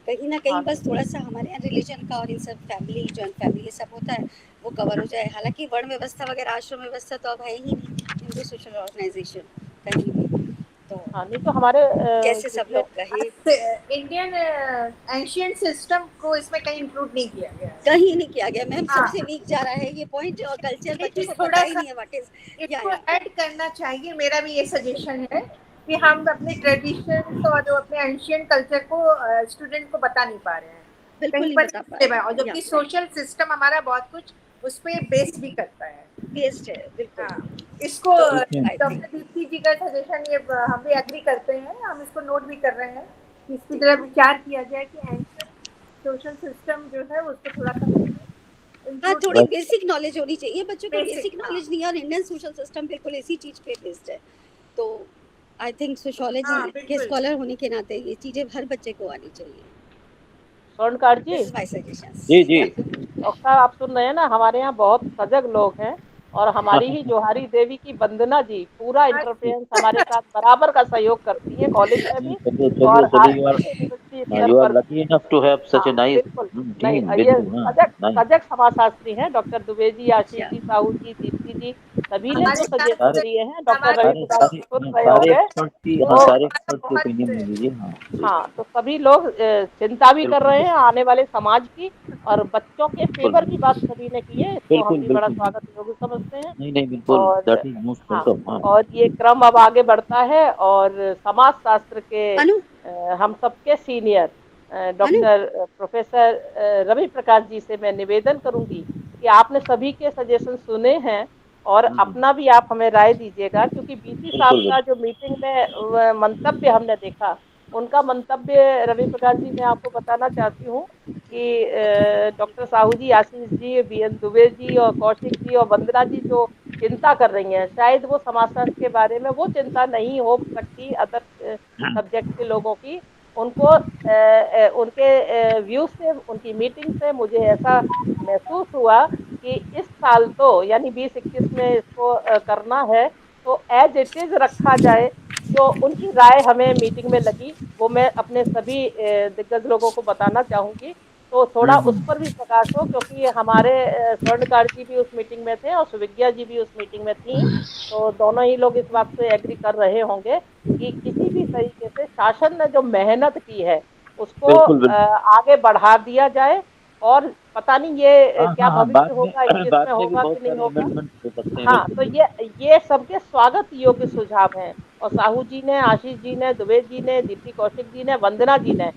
कहीं ना कहीं, हाँ, बस थोड़ा सा हमारे यहाँ रिलीजन का और इन सब फैमिली जॉइंट फैमिली ये सब होता है वो कवर हो जाए। हालांकि वर्ण व्यवस्था वगैरह आश्रम व्यवस्था तो अब है ही नहीं हिंदू सोशल ऑर्गेनाइजेशन कहीं भी, तो हाँ, नहीं तो हमारे जैसे सब पिछले लोग कहे इंडियन एंशियंट सिस्टम को इसमें कहीं इंक्लूड नहीं किया गया है। कहीं नहीं किया गया मैम, हाँ। सबसे वीक जा रहा है ये पॉइंट, और कल्चर बच्चों को थोड़ा पता ही सा नहीं है व्हाट इज इसको ऐड करना चाहिए, मेरा भी ये सजेशन है कि हम अपने ट्रेडिशन और जो अपने एंशियंट कल्चर को स्टूडेंट को बता नहीं पा रहे हैं, बिल्कुल कहीं नहीं पर बता पा और रहे जबकि या सोशल सिस्टम हमारा बहुत कुछ उस पर बेस भी करता है। बेस्ड है बिल्कुल। हाँ, इसको तो देखिए, आई थिंक डॉक्टर दीप्ति जी का सजेशन ये हम भी एग्री करते हैं, हम इसको नोट भी कर रहे हैं कि इसकी तरफ विचार किया जाए कि एंशियंट सोशल सिस्टम जो है उसको थोड़ा सा हाँ include थोड़ी बस बेसिक नॉलेज होनी चाहिए बच्चों को, Basic, बेसिक हाँ। नॉलेज नहीं है और इंडियन सोशल सिस्टम बिल्कुल इसी चीज पे बेस्ड है। तो आई थिंक सोशियोलॉजी हाँ, के बिल्कुल। स्कॉलर होने के नाते ये चीजें हर बच्चे को आनी चाहिए। Swarnkar ji, this is my suggestions. जी जी डॉक्टर साहब आप सुन रहे हैं ना, हमारे यहाँ बहुत सजग लोग हैं और हमारी ही जोहारी देवी की वंदना जी पूरा इंटरफेरेंस हमारे साथ बराबर का सहयोग करती है कॉलेज में नहीं, भी चलिए चलिए और चलिए, यूनिवर्सिटी स्तर यू आर पर भी। Lucky enough to have such a हाँ नाइस बिल्कुल, नहीं टीम ये विद यू। हाँ, सजग नाइस। सजग समाजशास्त्री हैं डॉक्टर दुबे जी, आशीष या जी, साहू जी, दीप्ति जी, सभी ने हमारे जो साथ सजेशन सारे दिए हैं डॉक्टर हमारे रवि सारे प्रकाश सारे जी सुन हाँ, रहे सारे होंगे। एक्सपर्ट की हाँ, तो सारे एक्सपर्ट की बहुत ओपिनियन ले लीजिए। हाँ जी, हाँ, तो सभी लोग चिंता भी कर बिल्कुल रहे हैं आने वाले समाज की और बच्चों के बिल्कुल फेवर की बात सभी ने की है, इसको हम बिल्कुल भी बड़ा बिल्कुल स्वागत बिल्कुल। योग्य समझते हैं। नहीं नहीं, बिल्कुल, और दैट इज मोस्ट हाँ, वेलकम। हाँ और ये क्रम अब आगे बढ़ता है और समाज शास्त्र के अनु हम सबके सीनियर अनु डॉक्टर प्रोफेसर रवि प्रकाश जी से मैं निवेदन करूंगी कि आपने सभी के सजेशन सुने हैं और अपना भी आप हमें राय दीजिएगा, क्योंकि बीसी साहब बिल्कुल का बिल्कुल। जो मीटिंग में मंतव्य हमने देखा, उनका मंतव्य रवि प्रकाश जी मैं आपको बताना चाहती हूँ कि डॉक्टर साहू जी, आशीष जी, बीएन दुबे जी और कौशिक जी और वंदना जी जो चिंता कर रही हैं, शायद वो समाजशास्त्र के बारे में वो चिंता नहीं हो सकती अदर सब्जेक्ट के लोगों की। उनको उनके व्यू से, उनकी मीटिंग से मुझे ऐसा महसूस हुआ कि इस साल तो यानी 2021 में इसको करना है तो एज इट इज रखा जाए। जो उनकी राय हमें मीटिंग में लगी वो मैं अपने सभी दिग्गज लोगों को बताना चाहूंगी, तो थोड़ा उस पर भी प्रकाश हो, क्योंकि हमारे स्वर्णकार जी भी उस मीटिंग में थे और सुविज्ञा जी भी उस मीटिंग में थी, तो दोनों ही लोग इस बात से एग्री कर रहे होंगे कि किसी भी तरीके से शासन ने जो मेहनत की है उसको बिल्कुल बिल्कुल। आगे बढ़ा दिया जाए। और पता नहीं ये हाँ क्या हाँ हाँ, भविष्य होगा, 21 बाद में में भी होगा बहुत कि नहीं सारे होगा। अमेंडमेंट हो सकते हैं, हाँ, बिल्कुल तो बिल्कुल। ये सबके स्वागत योग्य सुझाव हैं। और साहू जी ने, आशीष जी ने, दुबे जी ने, दीप्ति कौशिक जी ने, वंदना जी ने,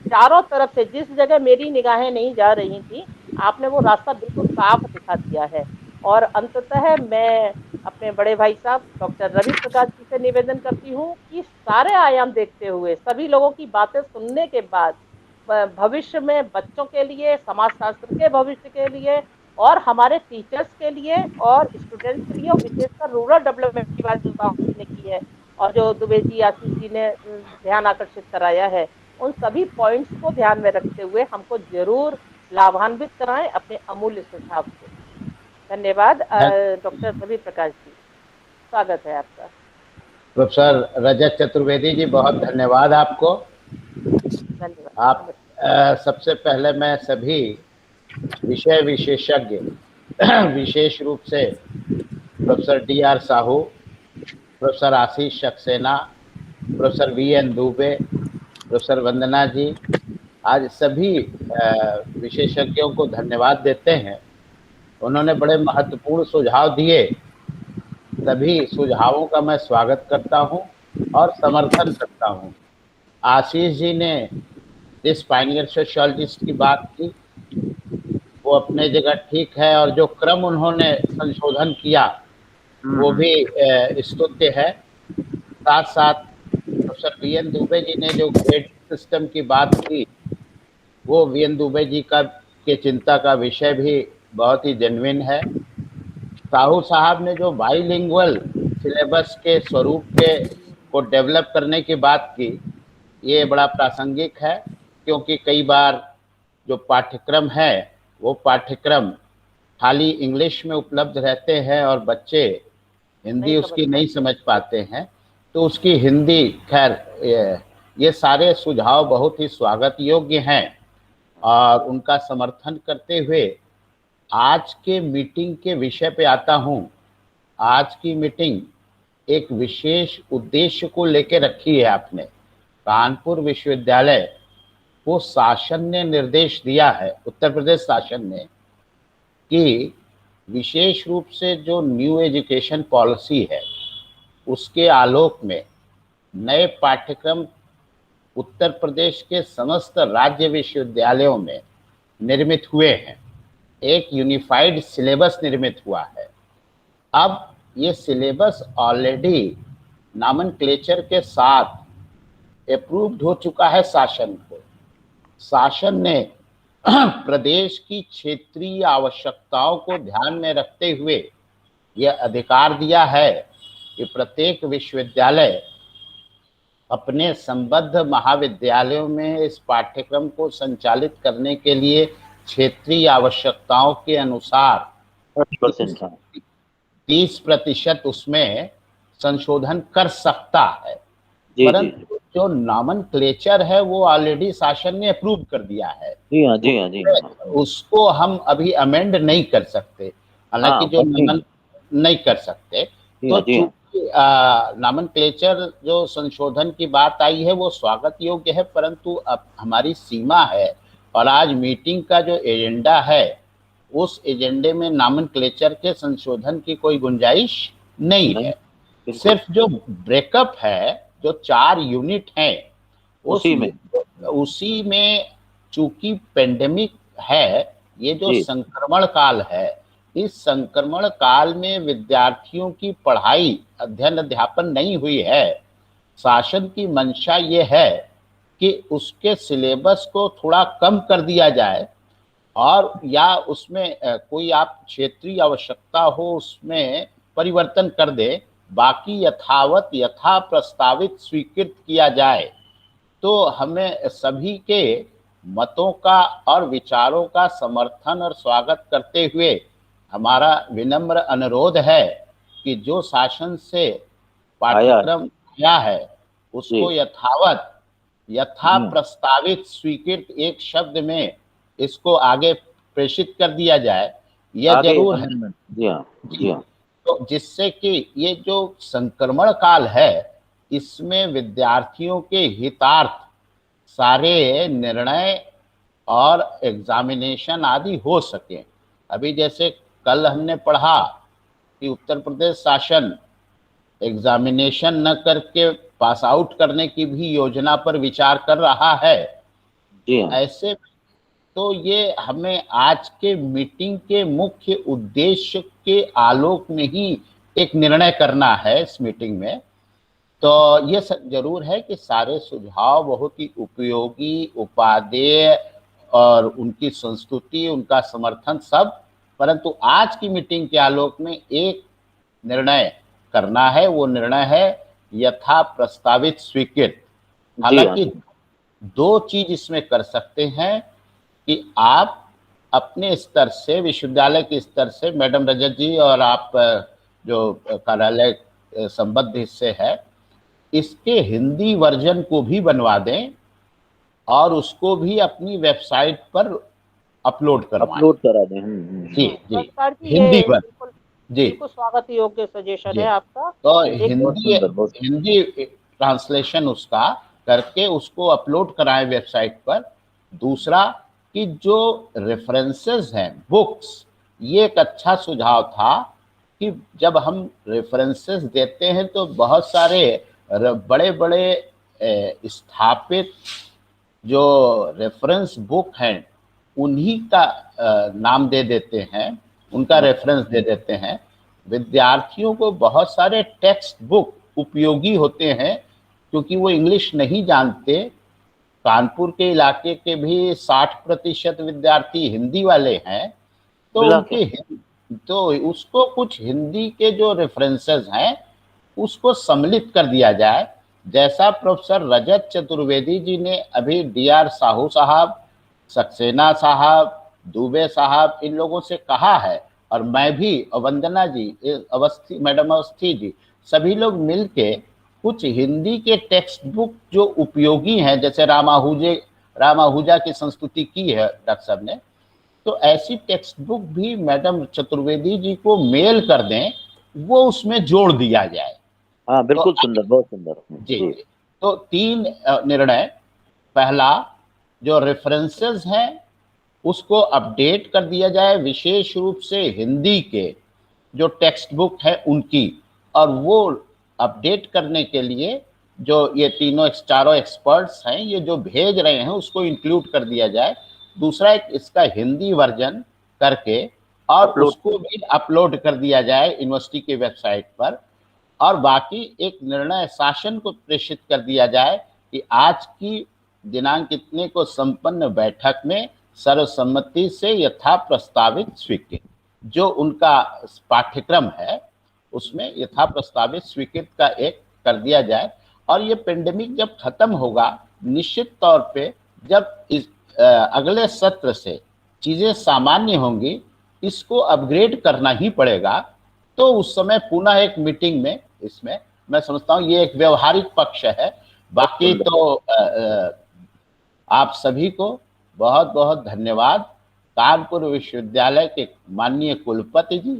चारों तरफ से जिस जगह मेरी निगाहें नहीं जा रही थी, आपने वो रास्ता बिल्कुल साफ दिखा दिया है। और अंततः मैं अपने बड़े भाई साहब डॉक्टर रवि प्रकाश जी से निवेदन करती हूँ कि सारे आयाम देखते हुए, सभी लोगों की बातें सुनने के बाद, भविष्य में बच्चों के लिए, समाजशास्त्र के भविष्य के लिए, और हमारे टीचर्स के लिए और स्टूडेंट्स के लिए, और विशेषकर रूरल डेवलपमेंट की बात जो साहू जी ने की है और जो दुबे जी, आशीष जी ने ध्यान आकर्षित कराया है, उन सभी पॉइंट्स को ध्यान में रखते हुए हमको जरूर लाभान्वित कराएं अपने अमूल्य सुझाव से। धन्यवाद। डॉक्टर रवि प्रकाश जी, स्वागत है आपका। प्रोफेसर रजत चतुर्वेदी जी, बहुत धन्यवाद आपको। धन्यवाद, आप नमस्कार। सबसे पहले मैं सभी विषय विशेषज्ञ विशेष रूप से professor DR Sahu, professor Ashish Saxena, professor VN Dube, professor Vandana ji, आज सभी विशेषज्ञों को धन्यवाद देते हैं। उन्होंने बड़े महत्वपूर्ण सुझाव दिए। सभी सुझावों का मैं स्वागत करता हूं और समर्थन करता हूं। आशीष जी ने जिस पायनियर सोशियोलॉजिस्ट की बात की वो अपने जगह ठीक है, और जो क्रम उन्होंने संशोधन किया वो भी स्तुत्य है। साथ साथ प्रोफेसर VN दुबे जी ने जो ग्रेड सिस्टम की बात की, वो VN दुबे जी के चिंता का विषय भी बहुत ही जेन्युइन है। साहू साहब ने जो बाइलिंगुअल सिलेबस के स्वरूप को डेवलप करने की बात की, ये बड़ा प्रासंगिक है, क्योंकि कई बार जो पाठ्यक्रम है वो पाठ्यक्रम खाली इंग्लिश में उपलब्ध रहते हैं और बच्चे हिंदी उसकी नहीं समझ पाते हैं, तो उसकी हिंदी, खैर ये सारे सुझाव बहुत ही स्वागत योग्य हैं। और उनका समर्थन करते हुए आज के मीटिंग के विषय पे आता हूं। आज की मीटिंग एक विशेष उद्देश्य को लेकर रखी है आपने। कानपुर विश्वविद्यालय को शासन ने निर्देश दिया है, उत्तर प्रदेश शासन ने, कि विशेष रूप से जो न्यू एजुकेशन पॉलिसी है उसके आलोक में नए पाठ्यक्रम उत्तर प्रदेश के समस्त राज्य विश्वविद्यालयों में निर्मित हुए हैं। एक यूनिफाइड सिलेबस निर्मित हुआ है। अब ये सिलेबस ऑलरेडी नॉमेनक्लेचर के साथ अप्रूव्ड हो चुका है शासन को। शासन ने प्रदेश की क्षेत्रीय आवश्यकताओं को ध्यान में रखते हुए यह अधिकार दिया है कि प्रत्येक विश्वविद्यालय अपने संबद्ध महाविद्यालयों में इस पाठ्यक्रम को संचालित करने के लिए क्षेत्रीय आवश्यकताओं के अनुसार 30% उसमें संशोधन कर सकता है। परंतु जो नॉमेनक्लेचर है वो ऑलरेडी शासन ने अप्रूव कर दिया है। जी हाँ, जी हाँ, जी हाँ। उसको हम अभी अमेंड नहीं कर सकते, हालांकि जो नहीं कर सकते। तो चूंकि नॉमेनक्लेचर जो संशोधन की बात आई है वो स्वागत योग्य है, परंतु अब हमारी सीमा है और आज मीटिंग का जो एजेंडा है उस एजेंडे में नॉमेनक्लेचर के संशोधन की कोई गुंजाइश नहीं है। सिर्फ जो ब्रेकअप है, जो 4 यूनिट हैं, उसी में चूंकि पेंडेमिक है, ये जो संक्रमण काल है, इस संक्रमण काल में विद्यार्थियों की पढ़ाई, अध्ययन अध्यापन नहीं हुई है। शासन की मंशा ये है कि उसके सिलेबस को थोड़ा कम कर दिया जाए, और या उसमें कोई आप क्षेत्रीय आवश्यकता हो उसमें परिवर्तन कर दे, बाकी यथावत यथा प्रस्तावित स्वीकृत किया जाए। तो हमें सभी के मतों का और विचारों का समर्थन और स्वागत करते हुए हमारा विनम्र अनुरोध है कि जो शासन से पाठ्यक्रम आया है उसको यथा प्रस्तावित स्वीकृत एक शब्द में इसको आगे प्रेषित कर दिया जाए, यह जरूर है। जी हाँ, जी हाँ। तो जिससे कि ये जो संक्रमण काल है इसमें विद्यार्थियों के हितार्थ सारे निर्णय और एग्जामिनेशन आदि हो सके। अभी जैसे कल हमने पढ़ा कि उत्तर प्रदेश शासन एग्जामिनेशन न करके पास आउट करने की भी योजना पर विचार कर रहा है। जी हाँ। ऐसे तो ये हमें आज के मीटिंग के मुख्य उद्देश्य के आलोक में ही एक निर्णय करना है इस मीटिंग में। तो ये जरूर है कि सारे सुझाव बहुत ही उपयोगी, उपादेय और उनकी संस्तुति, उनका समर्थन सब, परंतु आज की मीटिंग के आलोक में एक निर्णय करना है। वो निर्णय है यथा प्रस्तावित स्वीकृत। हालांकि दो चीज इसमें कर सकते हैं कि आप अपने स्तर से, विश्वविद्यालय के स्तर से, मैडम रजत जी और आप जो कार्यालय संबद्ध हिस्से है, इसके हिंदी वर्जन को भी बनवा दें और उसको भी अपनी वेबसाइट पर अपलोड करा दें। जी जी, हिंदी वर्जन जी, बिल्कुल स्वागत योग्य सजेशन है आपका। तो हिंदी ट्रांसलेशन उसका करके उसको अपलोड कराएं वेबसाइट पर। दूसरा कि जो रेफरेंसेस हैं बुक्स, ये एक अच्छा सुझाव था कि जब हम रेफरेंसेस देते हैं तो बहुत सारे बड़े बड़े स्थापित जो रेफरेंस बुक हैं उन्हीं का नाम दे देते हैं, उनका रेफरेंस दे देते हैं। विद्यार्थियों को बहुत सारे टेक्स्ट बुक उपयोगी होते हैं क्योंकि वो इंग्लिश नहीं जानते। कानपुर के इलाके के भी 60% विद्यार्थी हिंदी वाले हैं, तो उनके तो उसको कुछ हिंदी के जो रेफरेंसेस हैं उसको सम्मिलित कर दिया जाए। जैसा प्रोफेसर रजत चतुर्वेदी जी ने अभी DR साहू साहब, सक्सेना साहब, दुबे साहब, इन लोगों से कहा है, और मैं भी, वंदना जी, अवस्थी मैडम अवस्थी जी, सभी लोग मिलके कुछ हिंदी के टेक्स्ट बुक जो उपयोगी हैं, जैसे रामाहुजा की संस्तुति की है डॉक्टर साहब ने, तो ऐसी टेक्स्ट बुक भी मैडम चतुर्वेदी जी को मेल कर दें, वो उसमें जोड़ दिया जाए। हाँ बिल्कुल, तो सुंदर, बहुत सुंदर जी। तो 3 निर्णय। पहला, जो रेफरेंसेस हैं उसको अपडेट कर दिया जाए, विशेष रूप से हिंदी के जो टेक्स्ट बुक है उनकी, और वो अपडेट करने के लिए जो ये चारों एक्सपर्ट्स हैं ये जो भेज रहे हैं उसको इंक्लूड कर दिया जाए। दूसरा, एक इसका हिंदी वर्जन करके और उसको भी अपलोड कर दिया जाए यूनिवर्सिटी के वेबसाइट पर। और बाकी एक निर्णय शासन को प्रेषित कर दिया जाए कि आज की दिनांक इतने को संपन्न बैठक में सर्वसम्मति से यथा प्रस्तावित स्वीकृत, जो उनका पाठ्यक्रम है उसमें यथा प्रस्तावित स्वीकृत का एक कर दिया जाए। और ये पेंडेमिक जब खत्म होगा, निश्चित तौर पे जब इस अगले सत्र से चीजें सामान्य होंगी, इसको अपग्रेड करना ही पड़ेगा। तो उस समय पुनः एक मीटिंग में, इसमें मैं समझता हूँ ये एक व्यवहारिक पक्ष है। बाकी तो आप सभी को बहुत बहुत धन्यवाद। कानपुर विश्वविद्यालय के माननीय कुलपति जी,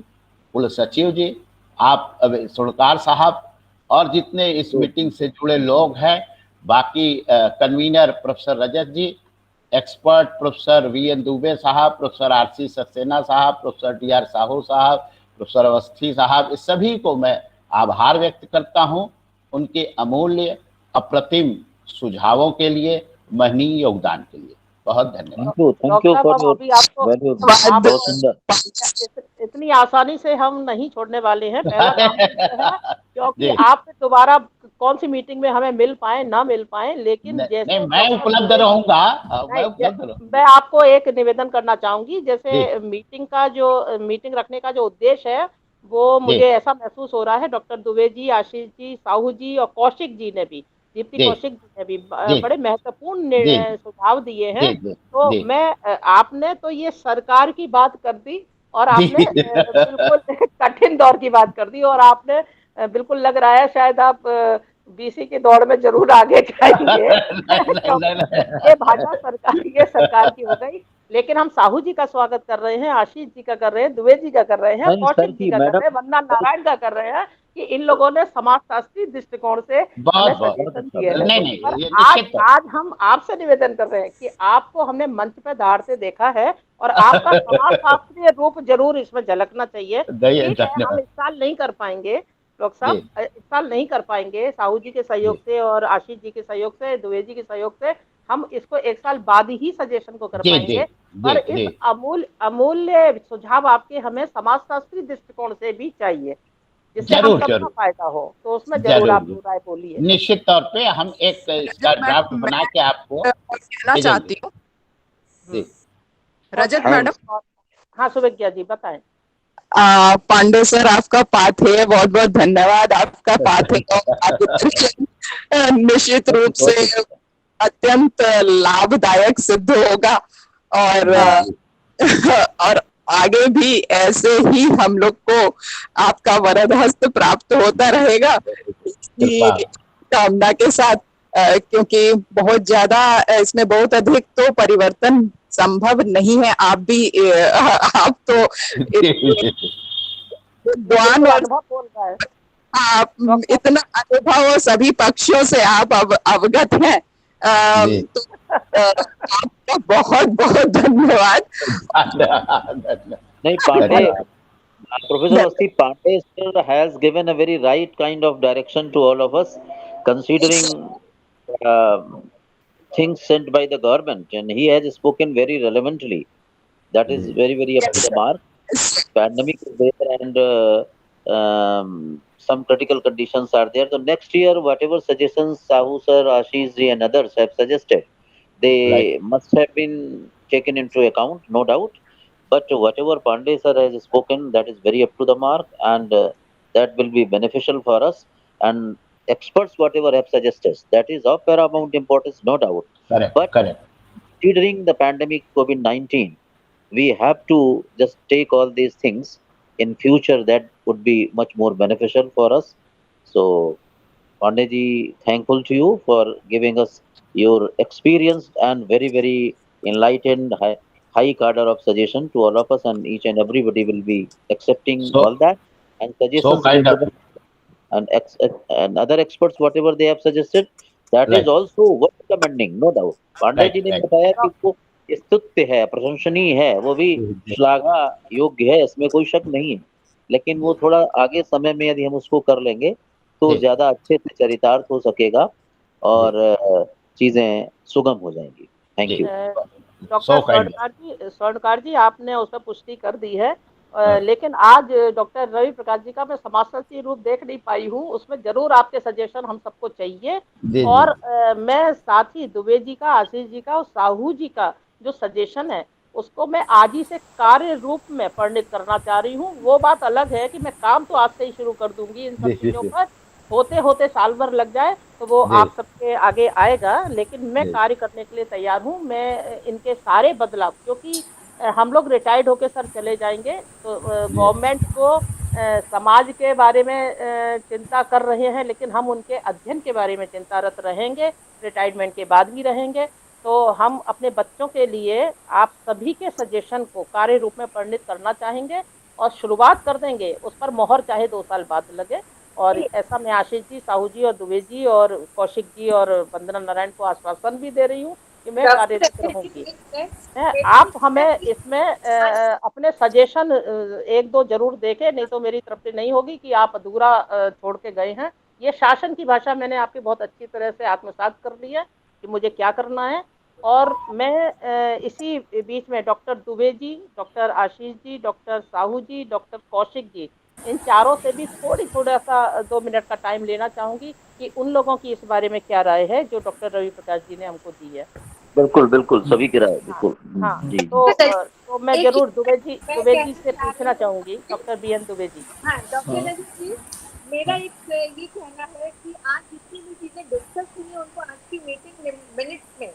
कुल सचिव जी, आप सुड़कार साहब और जितने इस मीटिंग से जुड़े लोग हैं, बाकी कन्वीनर प्रोफेसर रजत जी, एक्सपर्ट प्रोफेसर VN दुबे साहब, प्रोफेसर RC सक्सेना साहब, प्रोफेसर DR साहू साहब, प्रोफेसर अवस्थी साहब, इस सभी को मैं आभार व्यक्त करता हूं उनके अमूल्य अप्रतिम सुझावों के लिए, महनीय योगदान के लिए। बहुत धन्यवाद। थैंक यू फॉर बहुत सुंदर। इतनी आसानी से हम नहीं छोड़ने वाले हैं। पहला काम है क्योंकि आप दोबारा कौन सी मीटिंग में हमें मिल पाए ना मिल पाए, लेकिन जैसे मैं उपलब्ध रहूंगा। मैं आपको एक निवेदन करना चाहूंगी। जैसे मीटिंग रखने का जो उद्देश्य है वो मुझे ऐसा महसूस हो रहा है, डॉक्टर दुबे जी, आशीष जी, साहू जी और कौशिक जी ने भी, दीप्ति कौशिक जी ने भी बड़े महत्वपूर्ण सुझाव दिए हैं। तो मैं आपने तो ये सरकार की बात कर दी और आपने बिल्कुल कठिन दौर की बात कर दी, और आपने बिल्कुल लग रहा है शायद आप BC की दौड़ में जरूर आगे जाएंगे। ये भाषा सरकार की हो गई। लेकिन हम साहू जी का स्वागत कर रहे हैं, आशीष जी का कर रहे हैं, दुबे जी का कर रहे हैं, कौशिक जी का कर रहे हैं, वंदना नारायण का कर रहे हैं। कि इन लोगों ने समाजशास्त्री दृष्टिकोण से हमें बहुत बहुत सजेशन दिए हैं। नहीं नहीं, और ये आज निश्चित आज हम आपसे निवेदन कर रहे हैं कि आपको हमने मंच पे धार से देखा है और आपका समाजशास्त्रीय रूप जरूर इसमें झलकना चाहिए। ठीक है, हम धन्यवाद इस साल नहीं कर पाएंगे डॉक्टर जी साहब, इस साल नहीं कर पाएंगे, साहू जी के सहयोग जी से और आशीष जी के सहयोग से, द्विवेदी के सहयोग से हम इसको एक साल बाद ही सजेशन को कर जी जी पाएंगे। जी पर इस जी अमूल्य सुझाव आपके हमें समाजशास्त्री दृष्टिकोण से भी चाहिए, जिससे हम जरूर सबका जरूर फायदा हो। तो उसमें जरूर जरूर आप जी, दो राय बोलिए। निश्चित तौर पे हम एक इसका रजत ड्राफ्ट मैडम, बना के आपको मैं कहना भेजेंगे चाहती हूँ, जी। रजत हाँ मैडम, हाँ सुविज्ञा जी बताएं। पांडे सर आपका पाथेय, बहुत बहुत धन्यवाद। आपका पाथेय और मार्गदर्शन निश्चित रूप से अत्यंत लाभदायक सिद्ध होगा और जी जी और आगे भी ऐसे ही हम लोग को आपका वरद हस्त प्राप्त होता रहेगा कृपा इसकी कामना के साथ। क्योंकि बहुत ज्यादा इसमें बहुत अधिक तो परिवर्तन संभव नहीं है। आप भी आप तो लेकिन विद्वान तो और अनुभव बोल रहा है आप डॉक्टर। इतना अनुभव और सभी पक्षों से आप अवगत हैं। जी तो आपका बहुत बहुत धन्यवाद। धन्यवाद नहीं पांडे, धन्यवाद Professor Vasti Pandey sir has given a very right kind of direction to all of us, considering uh, things sent by the government, and he has spoken very relevantly. That is जी very up to the mark. Pandemic is there, and some critical conditions are there. So next year, whatever suggestions Sahu sir, Ashish ji, and others have suggested, right they must have been taken into account, no doubt. But whatever Pandey sir has spoken, that is very up to the mark, and that will be beneficial for us. And experts, whatever have suggested, that is of paramount importance, no doubt. Correct But correct considering the pandemic COVID-19, we have to just take all these things in future. That would be much more beneficial for us. So Pandeyji, thankful to you for giving us your experienced and very enlightened high cadre of suggestion to all of us, and each and everybody will be accepting so all that and so suggestions kind of implement, and other experts whatever they have suggested, that is right also worth commending, no doubt. Pandey ji right ने right बताया कि वो स्तुत्य है, प्रशंसनीय है, वो भी श्लाघा योग्य है, इसमें कोई शक नहीं है। लेकिन वो थोड़ा आगे समय में यदि हम उसको कर लेंगे तो जी ज्यादा अच्छे से चरितार्थ हो सकेगा जी और चीजें सुगम हो जाएंगी। थैंक जी you. Doctor so kind Swarnkar ji आपने उसमें पुष्टि कर दी है। हाँ लेकिन आज डॉक्टर रवि प्रकाश जी का मैं समाजशास्त्री रूप देख नहीं पाई हूँ, उसमें जरूर आपके सजेशन हम सबको चाहिए। जी और जी मैं साथ ही दुबे जी का, आशीष जी का और साहू जी का जो सजेशन है उसको मैं आज ही से कार्य रूप में परिणित करना चाह रही हूँ। वो बात अलग है कि मैं काम तो आज से ही शुरू कर दूंगी इन सब जी जी चीजों जी पर, होते होते साल भर लग जाए तो वो जी आप सबके आगे आएगा। लेकिन मैं जी कार्य करने के लिए तैयार हूँ। मैं इनके सारे बदलाव, क्योंकि हम लोग रिटायर्ड होके सर चले जाएंगे तो जी गवर्नमेंट को समाज के बारे में चिंता कर रहे हैं, लेकिन हम उनके अध्ययन के बारे में चिंतारत रहेंगे, रिटायरमेंट के बाद भी रहेंगे। तो हम अपने बच्चों के लिए आप सभी के सजेशन को कार्य रूप में परिणित करना चाहेंगे और शुरुआत कर देंगे। उस पर मोहर चाहे 2 साल बाद लगे। और ऐसा मैं आशीष जी, साहू जी और दुबे जी और कौशिक जी और वंदना नारायण को आश्वासन भी दे रही हूँ कि मैं कार्यरत रहूंगी। आप हमें इसमें अपने सजेशन 1-2 जरूर देके, नहीं तो मेरी तरफ से नहीं होगी कि आप अधूरा छोड़ के गए हैं। ये शासन की भाषा मैंने आपकी बहुत अच्छी तरह से आत्मसात कर ली है कि मुझे क्या करना है। और मैं इसी बीच में doctor Dubey ji, doctor Ashish ji, doctor Sahu जी, डॉक्टर कौशिक जी, इन चारों से भी थोड़ा सा 2 मिनट का टाइम लेना चाहूंगी कि उन लोगों की इस बारे में क्या राय है जो डॉक्टर रवि प्रकाश जी ने हमको दी है। बिल्कुल सभी की राय हाँ बिल्कुल। हाँ, जी तो मैं एक जरूर दुबे मैं जी से कहना चाह पूछना रही हूँ। चाहूंगी, डॉक्टर BN दुबे जी। हाँ डॉक्टर ललित जी, मेरा एक ये कहना है कि आज जितनी भी चीजें डिस्कस हुई है उनको आज की मीटिंग मिनट्स में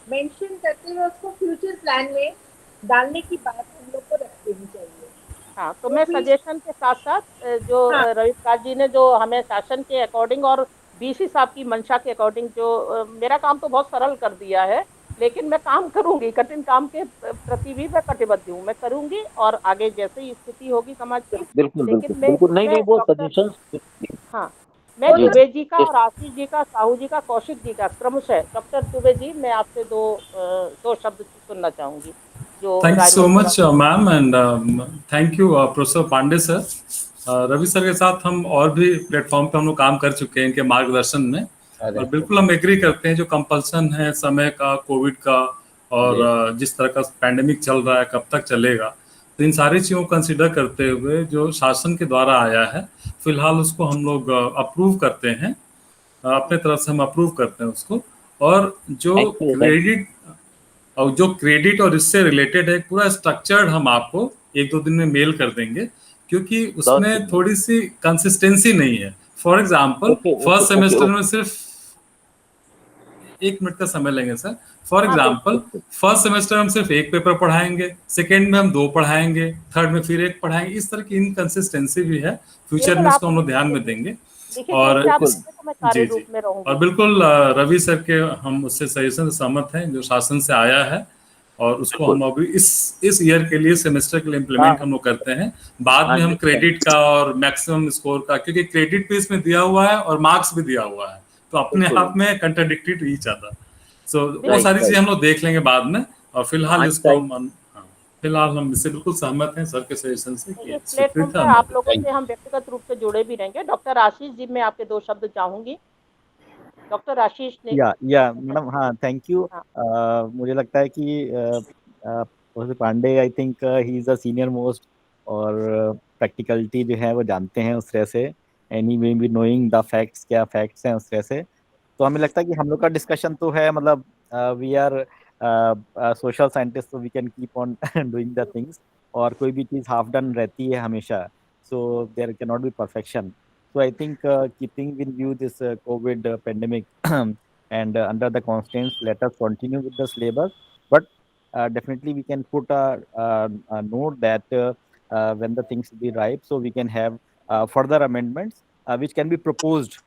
मेंशन करते हुए उसको फ्यूचर प्लान में डालने की बात हम लोग को रख देनी चाहिए। हाँ, तो मैं सजेशन के साथ साथ जो रवि प्रकाश जी ने जो हमें शासन के अकॉर्डिंग और BC साहब की मंशा के अकॉर्डिंग जो मेरा काम तो बहुत सरल कर दिया है, लेकिन मैं काम करूंगी, कठिन काम के प्रति भी मैं कटिबद्ध हूँ, मैं करूंगी और आगे जैसे ही स्थिति होगी समाज की। बिल्कुल लेकिन बिल्कुल मैं बिल्कुल, नहीं नहीं, इसमें वो डॉक्टर, सजेशंस। हाँ, मैं जी दुबे जी का जी और आशीष जी का, साहू जी का, कौशिक जी का क्रमशः, डॉक्टर दुबे जी मैं आपसे दो शब्द सुनना चाहूंगी जो थैंक यू सो राजनीति much ma'am, and thank you professor Pandey sir. Ravi sir के साथ हम और भी प्लेटफॉर्म पे हम लोग काम कर चुके हैं इनके मार्गदर्शन में, और बिल्कुल हम एग्री करते हैं जो कंपल्सन है समय का, कोविड का, और जिस तरह का पैंडेमिक चल रहा है, कब तक चलेगा, तो इन सारी चीज़ों को कंसिडर करते हुए जो शासन के द्वारा आया है, फिलहाल उसको हम लोग अप्रूव करते हैं, अपने तरफ से हम अप्रूव करते हैं उसको। और थैंक यू जो क्रेडिट और इससे रिलेटेड है पूरा स्ट्रक्चर्ड हम आपको एक दो दिन में मेल कर देंगे, क्योंकि उसमें थोड़ी सी कंसिस्टेंसी नहीं है। For example okay first okay okay semester में ओके। सिर्फ 1 मिनट का समय लेंगे सर। फॉर हाँ एग्जाम्पल बिल्कुल फर्स्ट सेमेस्टर में हम सिर्फ 1 पेपर पढ़ाएंगे, सेकेंड में हम 2 पढ़ाएंगे, थर्ड में फिर 1 पढ़ाएंगे, इस तरह की इनकंसिस्टेंसी भी है। फ्यूचर बिल्कुल, में आप इसको हम लोग मुझे ध्यान में लिखित देंगे। लिखित रूप और से आप बिल्कुल। देंगे तो मैं कार्य जी रूप में और रहूंगी। बिल्कुल रवि सर के हम उससे सजेशन से सहमत हैं जो शासन से आया है, और उसको बिल्कुल हम अभी इस ईयर के लिए, सेमेस्टर के लिए हाँ इम्प्लीमेंट हम लोग करते हैं। बाद हाँ में हम जी क्रेडिट का और मैक्सिमम स्कोर का, क्योंकि क्रेडिट भी इसमें दिया हुआ है और मार्क्स भी दिया हुआ है, तो अपने बिल्कुल आप में कंट्राडिक्टरी टू ईच अदर। सो वो बिल्कुल, राइट सारी चीजें राइट। हम लोग देख लेंगे बाद में, और फिलहाल हाँ इसको जी, हाँ, फिलहाल हम इससे बिल्कुल सहमत हैं सर के सजेशन से कि इस प्लेटफॉर्म स्वीकृत है, पे हम आप आगे। लोगों से हम व्यक्तिगत रूप से जुड़े भी रहेंगे। डॉक्टर आशीष जी, मैं आपके 2 शब्द चाहूंगी। डॉक्टर आशीष ने या मैडम, हाँ, थैंक यू। हाँ मुझे लगता है कि professor Pandey, I think he is the senior most, और प्रैक्टिकलिटी जो है वो जानते हैं उस तरह से, anyway be knowing the facts, क्या फैक्ट्स हैं उस तरह से। तो हमें लगता है कि हम लोग का डिस्कशन तो है, मतलब वी आर सोशल साइंटिस्ट, तो we can keep on doing the things, और कोई भी चीज़ हाफ डन रहती है हमेशा, so there can not be perfection. So I think keeping in view this COVID pandemic and under the constraints, let us continue with the syllabus. But definitely we can put a note that when the things will be ripe, so we can have further amendments which can be proposed.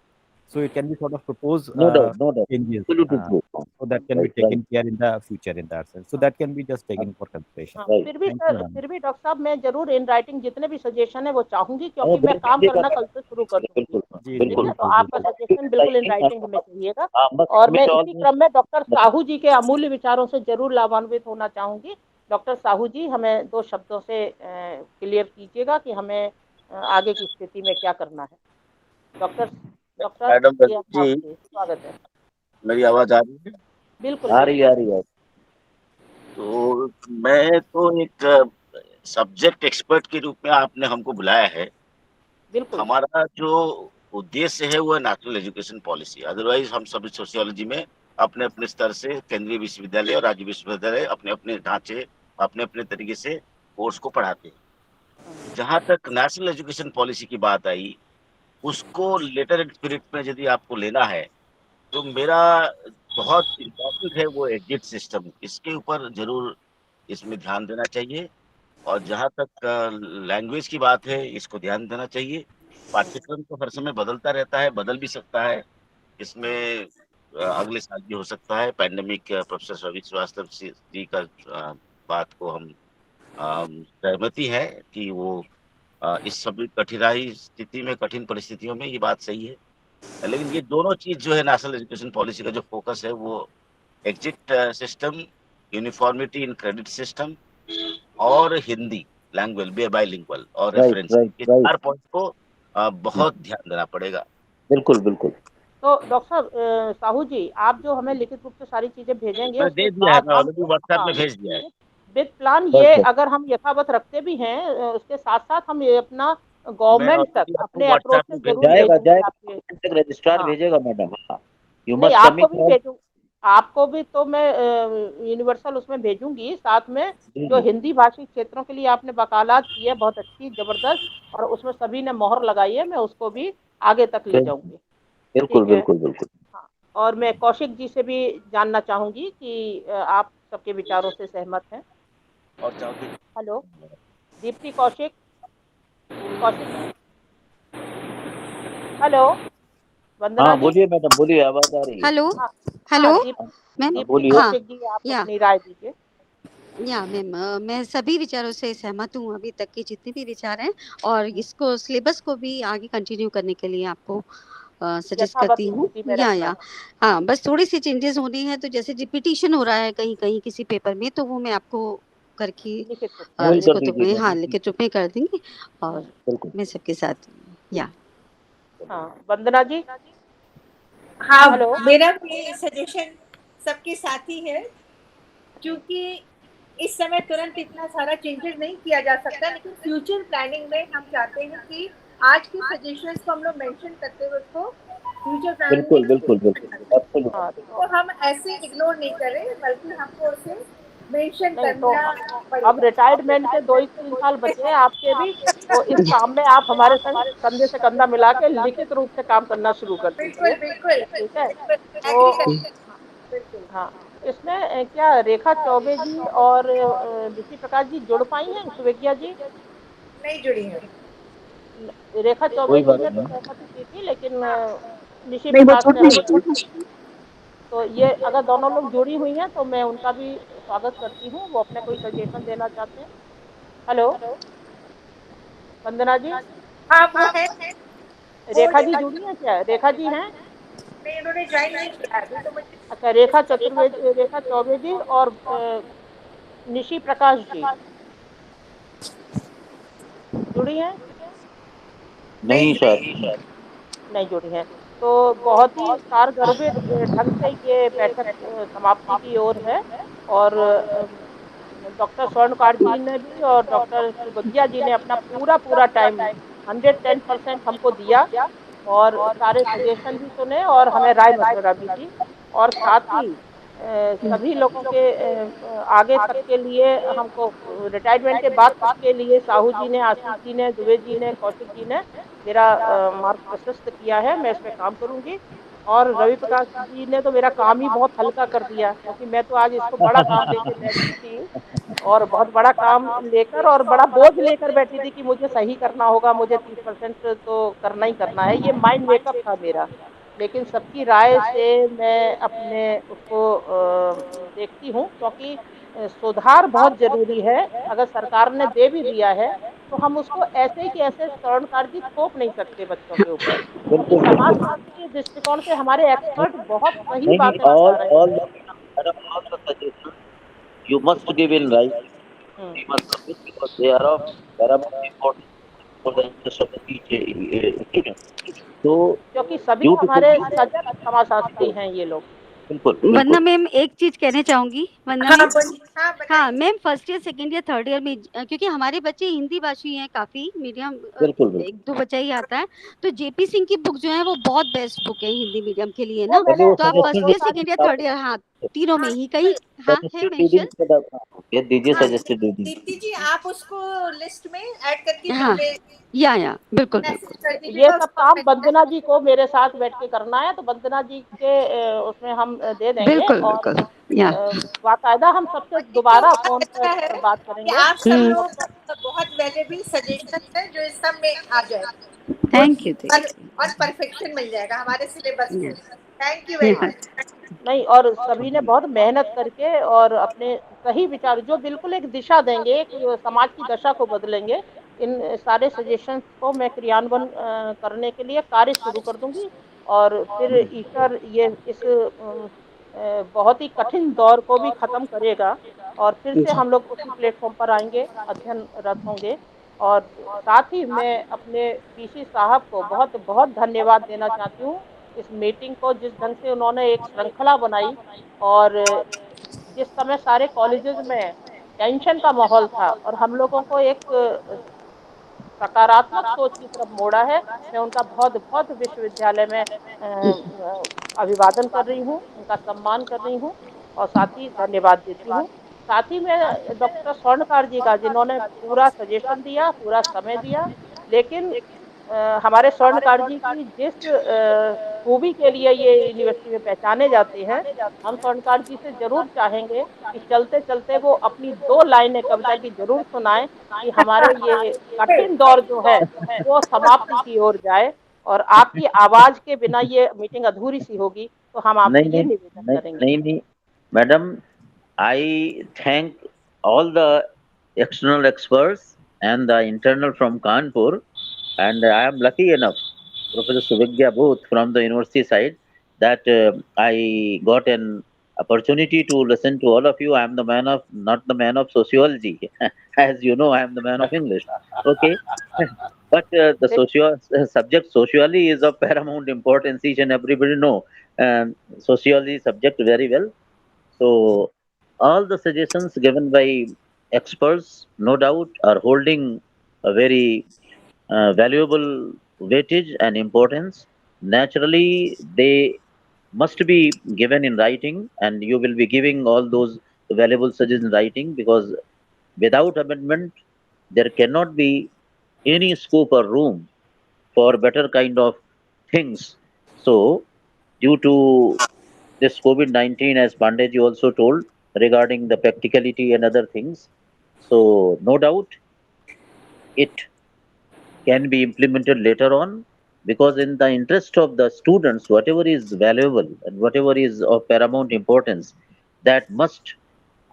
So it can be sort of proposed no doubt no doubt, changes, absolutely true. so that can be right right taken care in the future in that sense. So that can be just taken for consideration. हाँ, right. फिर भी Thank you, sir, ma'am. फिर भी doctor साहब मैं जरूर in writing जितने भी सजेशन है वो चाहूंगी, हाँ क्योंकि मैं काम भेजिएगा करना कल मैडम, से शुरू कर दूंगी। बिल्कुल जी ठीक बिल्कुल। है, तो बिल्कुल आपका सजेशन बिल्कुल इन राइटिंग हमें चाहिएगा। हाँ बस और मैं सबमिट ऑल इसी क्रम में डॉक्टर साहू जी के अमूल्य विचारों से जरूर लाभान्वित होना चाहूंगी। डॉक्टर साहू जी, हमें 2 शब्दों से क्लियर कीजिएगा कि हमें आगे की स्थिति में क्या करना है। डॉक्टर डॉक्टर मैडम जी, रजनी साहू जी, जी, स्वागत है। मेरी आवाज आ रही है? बिल्कुल आ रही बिल्कुल आ रही है। तो मैं तो एक सब्जेक्ट एक्सपर्ट के रूप में आपने हमको बुलाया है। बिल्कुल हमारा जो उद्देश्य है वो नेशनल एजुकेशन पॉलिसी, अदरवाइज हम सभी सोशियोलॉजी में अपने अपने स्तर से केंद्रीय विश्वविद्यालय और राज्य विश्वविद्यालय अपने अपने ढांचे, अपने अपने तरीके से कोर्स को पढ़ाते हैं। जहां तक नेशनल एजुकेशन पॉलिसी की बात आई, उसको लेटर एंड स्पिरिट में यदि आपको लेना है, तो मेरा बहुत इम्पोर्टेंट है वो एग्जिट सिस्टम, इसके ऊपर जरूर इसमें ध्यान देना चाहिए। और जहाँ तक लैंग्वेज की बात है, इसको ध्यान देना चाहिए। पाठ्यक्रम तो हर समय बदलता रहता है, बदल भी सकता है। इसमें अगले साल भी हो सकता है। पैंडेमिक प्रोफेसर रवि श्रीवास्तव जी का बात को हम सहमति है कि वो इस सभी कठिनाई स्थिति में, कठिन परिस्थितियों में ये बात सही है। लेकिन ये दोनों चीज जो है नेशनल एजुकेशन पॉलिसी का जो फोकस है वो exit system, uniformity in credit system और हिंदी लैंग्वेज बाइलिंगुअल और राइट रेफरेंस, राइट ये राइट। 4 पॉइंट को बहुत ध्यान देना पड़ेगा। बिल्कुल बिल्कुल। तो डॉक्टर साहू जी, आप जो हमें लिखित रूप से सारी चीजें भेजेंगे मैंने उसके दे दिया है, बाद मैं हम ऑलरेडी व्हाट्सएप हाँ में भेज दिया है। विद प्लान बस ये बस अगर हम यथावत रखते भी हैं, उसके साथ साथ हम ये अपना मैं गवर्नमेंट तक ऑलरेडी आपको अपने अप्रोच व्हाट्सएप से में भेज जरूर दिया है। जाएगा भेजेंगे जाएगा, आपके। तक रजिस्ट्रार हाँ, भेजेगा मैडम। हाँ, यू नहीं, मस्ट आपको भी सबमिट ऑल। भेजूँ, आपको भी तो मैं यूनिवर्सल उसमें भेजूंगी साथ में। जी जो जी हिंदी भाषी क्षेत्रों के लिए आपने वकालत की है बहुत अच्छी जबरदस्त, और उसमें सभी ने मोहर लगाई है, मैं उसको भी आगे तक ले जाऊंगी। बिल्कुल ठीक है। बिल्कुल बिल्कुल। हाँ, और मैं कौशिक जी से भी जानना चाहूंगी कि आप सबके विचारों से सहमत हैं। और चाहते हेलो, दीप्ति कौशिक, कौशिक जी, हेलो, वंदना हाँ जी। बोलिए मैडम, बोलिए, आवाज आ रही है। हेलो हाँ हेलो मैम। दीप बोलिए। हाँ कौशिक जी, आप या अपनी राय दीजिए। या मैम, मैं सभी विचारों से सहमत हूँ, अभी तक के जितने भी विचार हैं, और इसको सिलेबस को भी आगे कंटिन्यू करने के लिए आपको सजेस्ट यथावत करती हूँ। स्थिति में रखना है। हाँ, बस थोड़ी सी चेंजेस होनी है, तो जैसे रिपीटिशन हो रहा है कहीं कहीं किसी पेपर में, तो वो मैं आपको करके लिखित रूप में वही कर इसको तो दीजिएगा। हाँ लिखित रूप में कर देंगे, और बिल्कुल। मैं सबके साथ या हाँ, वंदना जी। हाँ, हेलो। मेरा भी सजेशन सबके साथ ही है, क्योंकि इस समय तुरंत इतना सारा चेंजेस नहीं किया जा सकता, लेकिन फ्यूचर प्लानिंग में हम चाहते हैं कि आज के सजेशंस को हम लोग मेंशन करते हुए उसको फ्यूचर प्लानिंग बिल्कुल बिल्कुल में बिल्कुल एब्सोल्युटली। हाँ, तो हम ऐसे इग्नोर नहीं करें, बल्कि हमको उसे मेंशन नहीं तो करना अब पड़ेगा। रिटायरमेंट के 2 ही 3 साल बचे हैं आपके भी, तो इस काम में आप हमारे संग कंधे से कंधा मिला के लिखित रूप से काम करना शुरू कर बिल्कुल दीजिए। बिल्कुल ठीक है। एग्री तो करते हैं, बिल्कुल। हाँ, इसमें क्या रेखा चौबे जी और ऋषि प्रकाश जी जुड़ पाई हैं, सुवेज्ञा जी? नहीं जुड़ी है। रेखा चौबे कोई जी बात ने तो नहीं। सहमति की थी, लेकिन ऋषि नहीं, वो प्रकाश छूट ने नहीं अभी छूट नहीं। तो ये अगर दोनों लोग जुड़ी हुई हैं तो मैं उनका भी स्वागत करती हूँ, वो अपने कोई सजेशन देना चाहते हैं। हेलो वंदना जी। हाँ, वो है। वो रेखा जी जुड़ी हैं क्या? रेखा जी हैं? नहीं, उन्होंने ज्वाइन नहीं किया अभी, तो मुझे अच्छा, रेखा चतुर्वेदी, रेखा चौबे जी और निशि प्रकाश जी जुड़ी हैं? नहीं नहीं जुड़ी। सर। नहीं जुड़ी हैं। तो बहुत ही सारगर्भित ढंग से ये बैठक समाप्ति की ओर है। और डॉक्टर स्वर्णकार जी ने भी और डॉक्टर सुबज्ञा जी ने अपना पूरा पूरा टाइम 110% हमको दिया, और सारे सजेशन भी सुने और हमें राय मशवरा भी दी। और साथ ही सभी लोगों के आगे तक के लिए हमको रिटायरमेंट के बाद तक के लिए साहू जी ने, आशीष जी ने, दुबे जी ने, कौशिक जी ने मेरा मार्ग प्रशस्त किया है। मैं इस पे काम करूंगी। और रवि प्रकाश जी ने तो मेरा काम ही बहुत हल्का कर दिया, क्योंकि मैं तो आज इसको बड़ा काम लेके बैठी थी, और बहुत बड़ा काम लेकर और बड़ा बोझ लेकर बैठी थी कि मुझे सही करना होगा, मुझे 30% तो करना ही करना है। ये माइंड मेकअप था मेरा। लेकिन सबकी राय से मैं अपने उसको देखती हूँ, क्योंकि सुधार बहुत जरूरी है। अगर सरकार ने दे भी दिया है तो हम उसको ऐसे ही कि ऐसे स्वर्णकार जी थोप नहीं सकते बच्चों के ऊपर, क्योंकि बिल्कुल समाज बिल्कुल। शास्त्र के दृष्टिकोण से हमारे एक्सपर्ट बहुत सही नहीं नहीं, बातें बता रहे ऑल हैं। All the suggestion you must give in right. Hmm. We must submit because they are of paramount importance for the interest of each student. So क्योंकि सभी हमारे beautifully सजग समाजशास्त्री हैं ये लोग। बिल्कुल वंदना बिल्कुल मैम, एक चीज कहना चाहूंगी, वंदना हाँ मैम। बोलिए, हाँ हाँ बताइए। Ma'am, first year second year third year में क्योंकि हमारे बच्चे हिंदी भाषी हैं, काफी मीडियम बिल्कुल बिल्कुल। एक दो बच्चा ही आता है, तो जेपी सिंह की बुक जो है वो बहुत बेस्ट बुक है हिंदी मीडियम के लिए वो ना। मैंने अभी वो तो आप suggestion first year second year third year, हाँ तीनों में ही कहीं हाँ है सजेस्टेड मेंशन। रीडिंग ये दीजिए, हाँ, सजेस्टेड रीडिंग। दीप्ति जी, आप उसको लिस्ट में ऐड करके हाँ मुझे या बिल्कुल मैसेज बिल्कुल। कर ये दीजिएगा, सब उसको काम मैं वंदना जी को मेरे साथ बैठ के करना है, तो वंदना जी के उसमें हम दे देंगे। बिल्कुल और बिल्कुल या बाकायदा हम सबसे और ये तो दोबारा फोन अच्छा है पर बात कि करेंगे। आप सब लोग का बहुत वैल्यूबल सजेशन है जो इस सब में आ जाएगा, थैंक यू और और परफेक्शन मिल जाएगा हमारे सिलेबस को। थैंक यू वेरी या मच। नहीं, और सभी ने बहुत मेहनत करके और अपने सही विचार जो बिल्कुल एक दिशा देंगे, एक समाज की दशा को बदलेंगे, इन सारे सजेशंस को मैं क्रियान्वयन करने के लिए कार्य शुरू कर दूंगी। और फिर ईश्वर ये इस बहुत ही कठिन दौर को भी खत्म करेगा, और फिर से हम लोग उसी प्लेटफॉर्म पर आएंगे, अध्ययनरत होंगे। और साथ ही मैं अपने पीसी साहब को बहुत बहुत धन्यवाद देना चाहती हूँ। इस मीटिंग को जिस ढंग से उन्होंने एक श्रृंखला बनाई, और जिस समय सारे कॉलेजेस में टेंशन का माहौल था और हम लोगों को एक सकारात्मक सोच की तरफ मोड़ा है, मैं उनका बहुत बहुत विश्वविद्यालय में अभिवादन कर रही हूँ, उनका सम्मान कर रही हूँ, और साथ ही धन्यवाद देती हूँ। साथ ही मैं डॉक्टर स्वर्णकार जी का, जिन्होंने पूरा सजेशन दिया, पूरा समय दिया। लेकिन हमारे स्वर्णकार जी की जिस खूबी के लिए ये यूनिवर्सिटी में पहचाने जाते हैं, हम स्वर्णकार जी से जरूर चाहेंगे कि चलते चलते वो अपनी 2 लाइनें कविता की जरूर सुनाएं, कि हमारे ये कठिन दौर जो है वो समाप्ति की ओर जाए। और आपकी आवाज के बिना ये मीटिंग अधूरी सी होगी। तो हम आपसे नहीं ये नहीं निवेदन नहीं करेंगे। नहीं नहीं madam, I thank all the external experts and the internal from Kanpur, and I am lucky enough, Professor Subhigya both from the university side, that I got an opportunity to listen to all of you. I am the man of not the man of sociology, as you know, I am the man of English. Okay, but the subject sociology is of paramount importance. Each and everybody know sociology subject very well. So all the suggestions given by experts, no doubt, are holding a very valuable weightage and importance. Naturally, they must be given in writing, and you will be giving all those valuable suggestions in writing, because without amendment, there cannot be any scope or room for better kind of things. So, due to this COVID-19, as Pandeyji also told, regarding the practicality and other things. So, no doubt it can be implemented later on, because in the interest of the students, whatever is valuable and whatever is of paramount importance, that must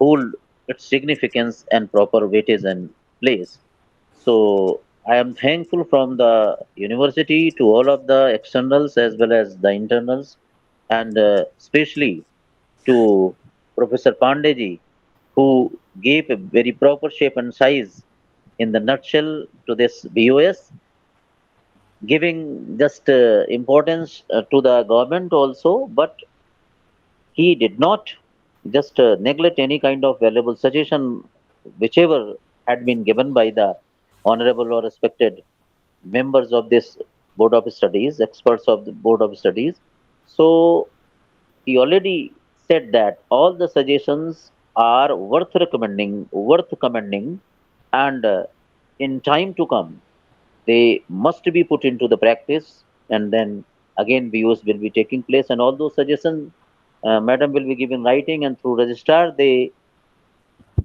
hold its significance and proper weightage and place. So I am thankful from the university to all of the externals as well as the internals, and especially to Professor Pandeyji, who gave a very proper shape and size in the nutshell to this BOS, giving just importance to the government also, but he did not just neglect any kind of valuable suggestion, whichever had been given by the honorable or respected members of this Board of Studies, experts of the Board of Studies. So he already said that all the suggestions are worth recommending, worth commending, and in time to come, they must be put into the practice, and then again views will be taking place, and all those suggestions, madam will be given writing, and through registrar they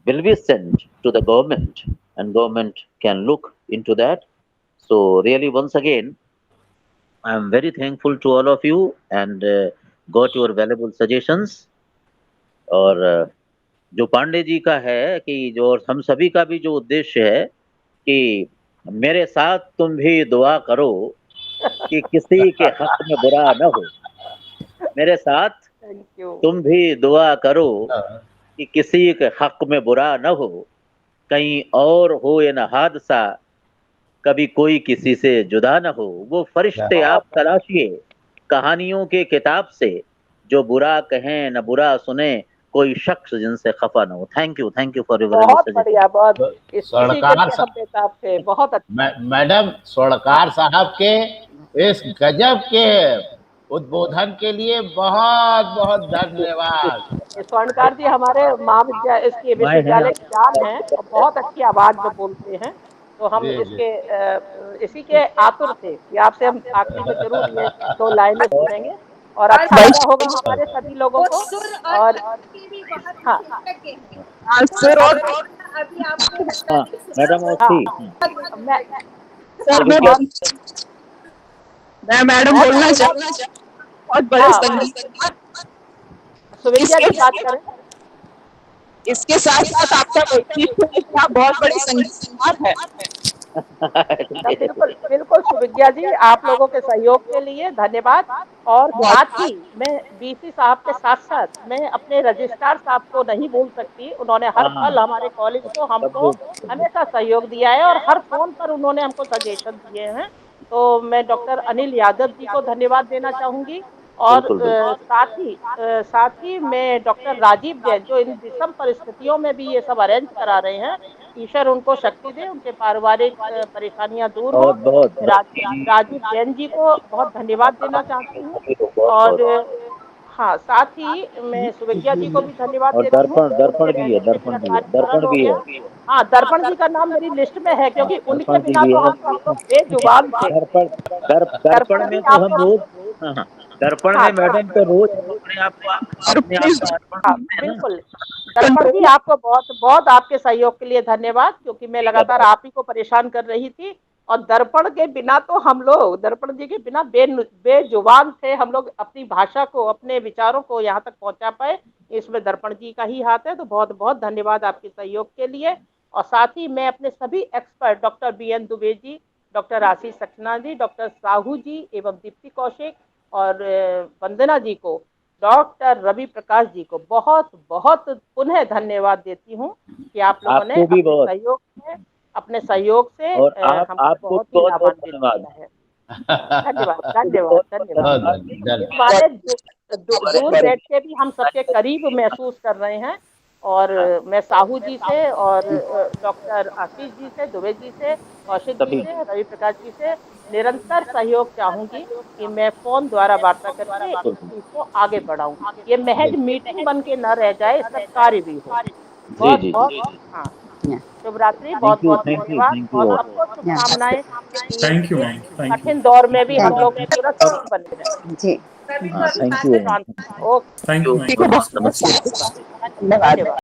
will be sent to the government, and government can look into that. So really, once again, I am very thankful to all of you, and got your valuable suggestions. और जो पांडे जी का है कि जो हम सभी का भी जो उद्देश्य है कि मेरे साथ तुम भी दुआ करो कि किसी के हक में बुरा न हो। मेरे साथ थैंक यू। तुम भी दुआ करो कि किसी के हक में बुरा न हो, कहीं और हो ये न हादसा, कभी कोई किसी से जुदा न हो। वो फरिश्ते आप तलाशिए कहानियों के किताब से, जो बुरा कहें न बुरा सुने, कोई शख्स जिनसे खफा न हो। थैंक यू फॉर योर बहुत बढ़िया, बहुत इसी के स्वर्णकार लिए हम बेताब थे। बहुत अच्छा। मैडम, स्वर्णकार साहब के इस गजब के उद्बोधन के लिए बहुत बहुत धन्यवाद। स्वर्णकार जी हमारे इसके विश्वविद्यालय की जान है और बहुत अच्छी आवाज में बोलते हैं, तो हम जी, जी। इसके इसी के आतुर थे कि आपसे हम आखिरी में जरूर ये 2 लाइनें सुनेंगे और अच्छा लगा होगा हमारे सभी लोगों वो को। सुर और और के भी बहुत हाँ विशेषज्ञ हैं। आंसर और अभी आपने हाँ मैडम और हाँ थी मैं सर मैं और मैडम बोलना चाहूँ, बहुत बड़े हाँ संगीतकार, सुविज्ञा जी बात करें। इसके साथ साथ आपका व्यक्तित्व इतना बहुत बड़े संगीतकार है। बिल्कुल बिल्कुल सुविज्ञा जी, आप लोगों के सहयोग के लिए धन्यवाद। और साथ ही मैं बीसी साहब के साथ साथ मैं अपने रजिस्ट्रार साहब को नहीं भूल सकती। उन्होंने हर हाँ पल हमारे कॉलेज को हमको सब हमेशा सहयोग दिया है और हर फोन पर उन्होंने हमको सजेशन दिए हैं। तो मैं डॉक्टर अनिल यादव जी को धन्यवाद देना चाहूंगी। और बिल्कुल बिल्कुल साथ ही मैं डॉक्टर राजीव जैन, जो इन विषम परिस्थितियों में भी ये सब अरेंज करा रहे हैं, ईश्वर उनको शक्ति दे, उनके पारिवारिक परेशानियां दूर हो। बहुत बहुत मैं बहुत राजीव जैन जी को बहुत धन्यवाद देना चाहती हूँ। बहुत और हाँ, साथ ही मैं सुविज्ञा जी को भी धन्यवाद और देती हूँ। दर्पण उनके भी है, रहते मेरा कार्य सरल दर्पण हो भी गया। है, हाँ, दर्पण जी का नाम मेरी लिस्ट में है, क्योंकि उनके दर्पण जी बिना भी तो है। हम सब लोग बेजुबान थे। दर्पण दर्पण दर्पण में जी तो आप हम रोज, हाँ हाँ, दर्पण हाँ में मैडम तो रोज अपने आप का अर्पण हाँ करते हैं ना। बिल्कुल। दर्पण जी आपको बहुत बहुत आपके सहयोग के लिए धन्यवाद, क्योंकि मैं लगातार आप ही को परेशान कर रही थी। और दर्पण के बिना तो हम लोग, दर्पण जी के बिना बेजुबान थे हम लोग, अपनी भाषा को, अपने विचारों को यहाँ तक पहुंचा पाए, इसमें दर्पण जी का ही हाथ है। तो बहुत बहुत धन्यवाद आपके सहयोग के लिए। और साथ ही मैं अपने सभी expert doctor BN Dubey ji, doctor Ashish Saxena जी, डॉक्टर साहू जी एवं दीप्ति कौशिक और वंदना जी को, डॉक्टर रवि प्रकाश जी को बहुत बहुत पुनः धन्यवाद देती हूँ कि आप लोगों ने अपने सहयोग से और हमको आपको बहुत ही बहुत लाभान्वित धन्यवाद। किया है। धन्यवाद धन्यवाद धन्यवाद। धन्यवाद। हमारे दूर बैठ के भी हम सबके करीब महसूस कर रहे हैं। और मैं साहू जी से और डॉक्टर आशीष जी से, दुबे जी से, कौशिक जी से, रवि प्रकाश जी से निरंतर सहयोग चाहूंगी कि मैं फोन द्वारा वार्ता करके इसको आगे बढ़ाऊं। ये महज मीटिंग बन के न रह जाए, इसका कार्य भी हो। बहुत बहुत हाँ, शुभ रात्रि, बहुत बहुत धन्यवाद और सबको शुभकामनाएं। Thank you ma'am, thank you, कठिन दौर में भी हम लोग सुरक्षित बने रहें। जी सभी हाँ, को thank you. Okay, thank you ma'am. धन्यवाद।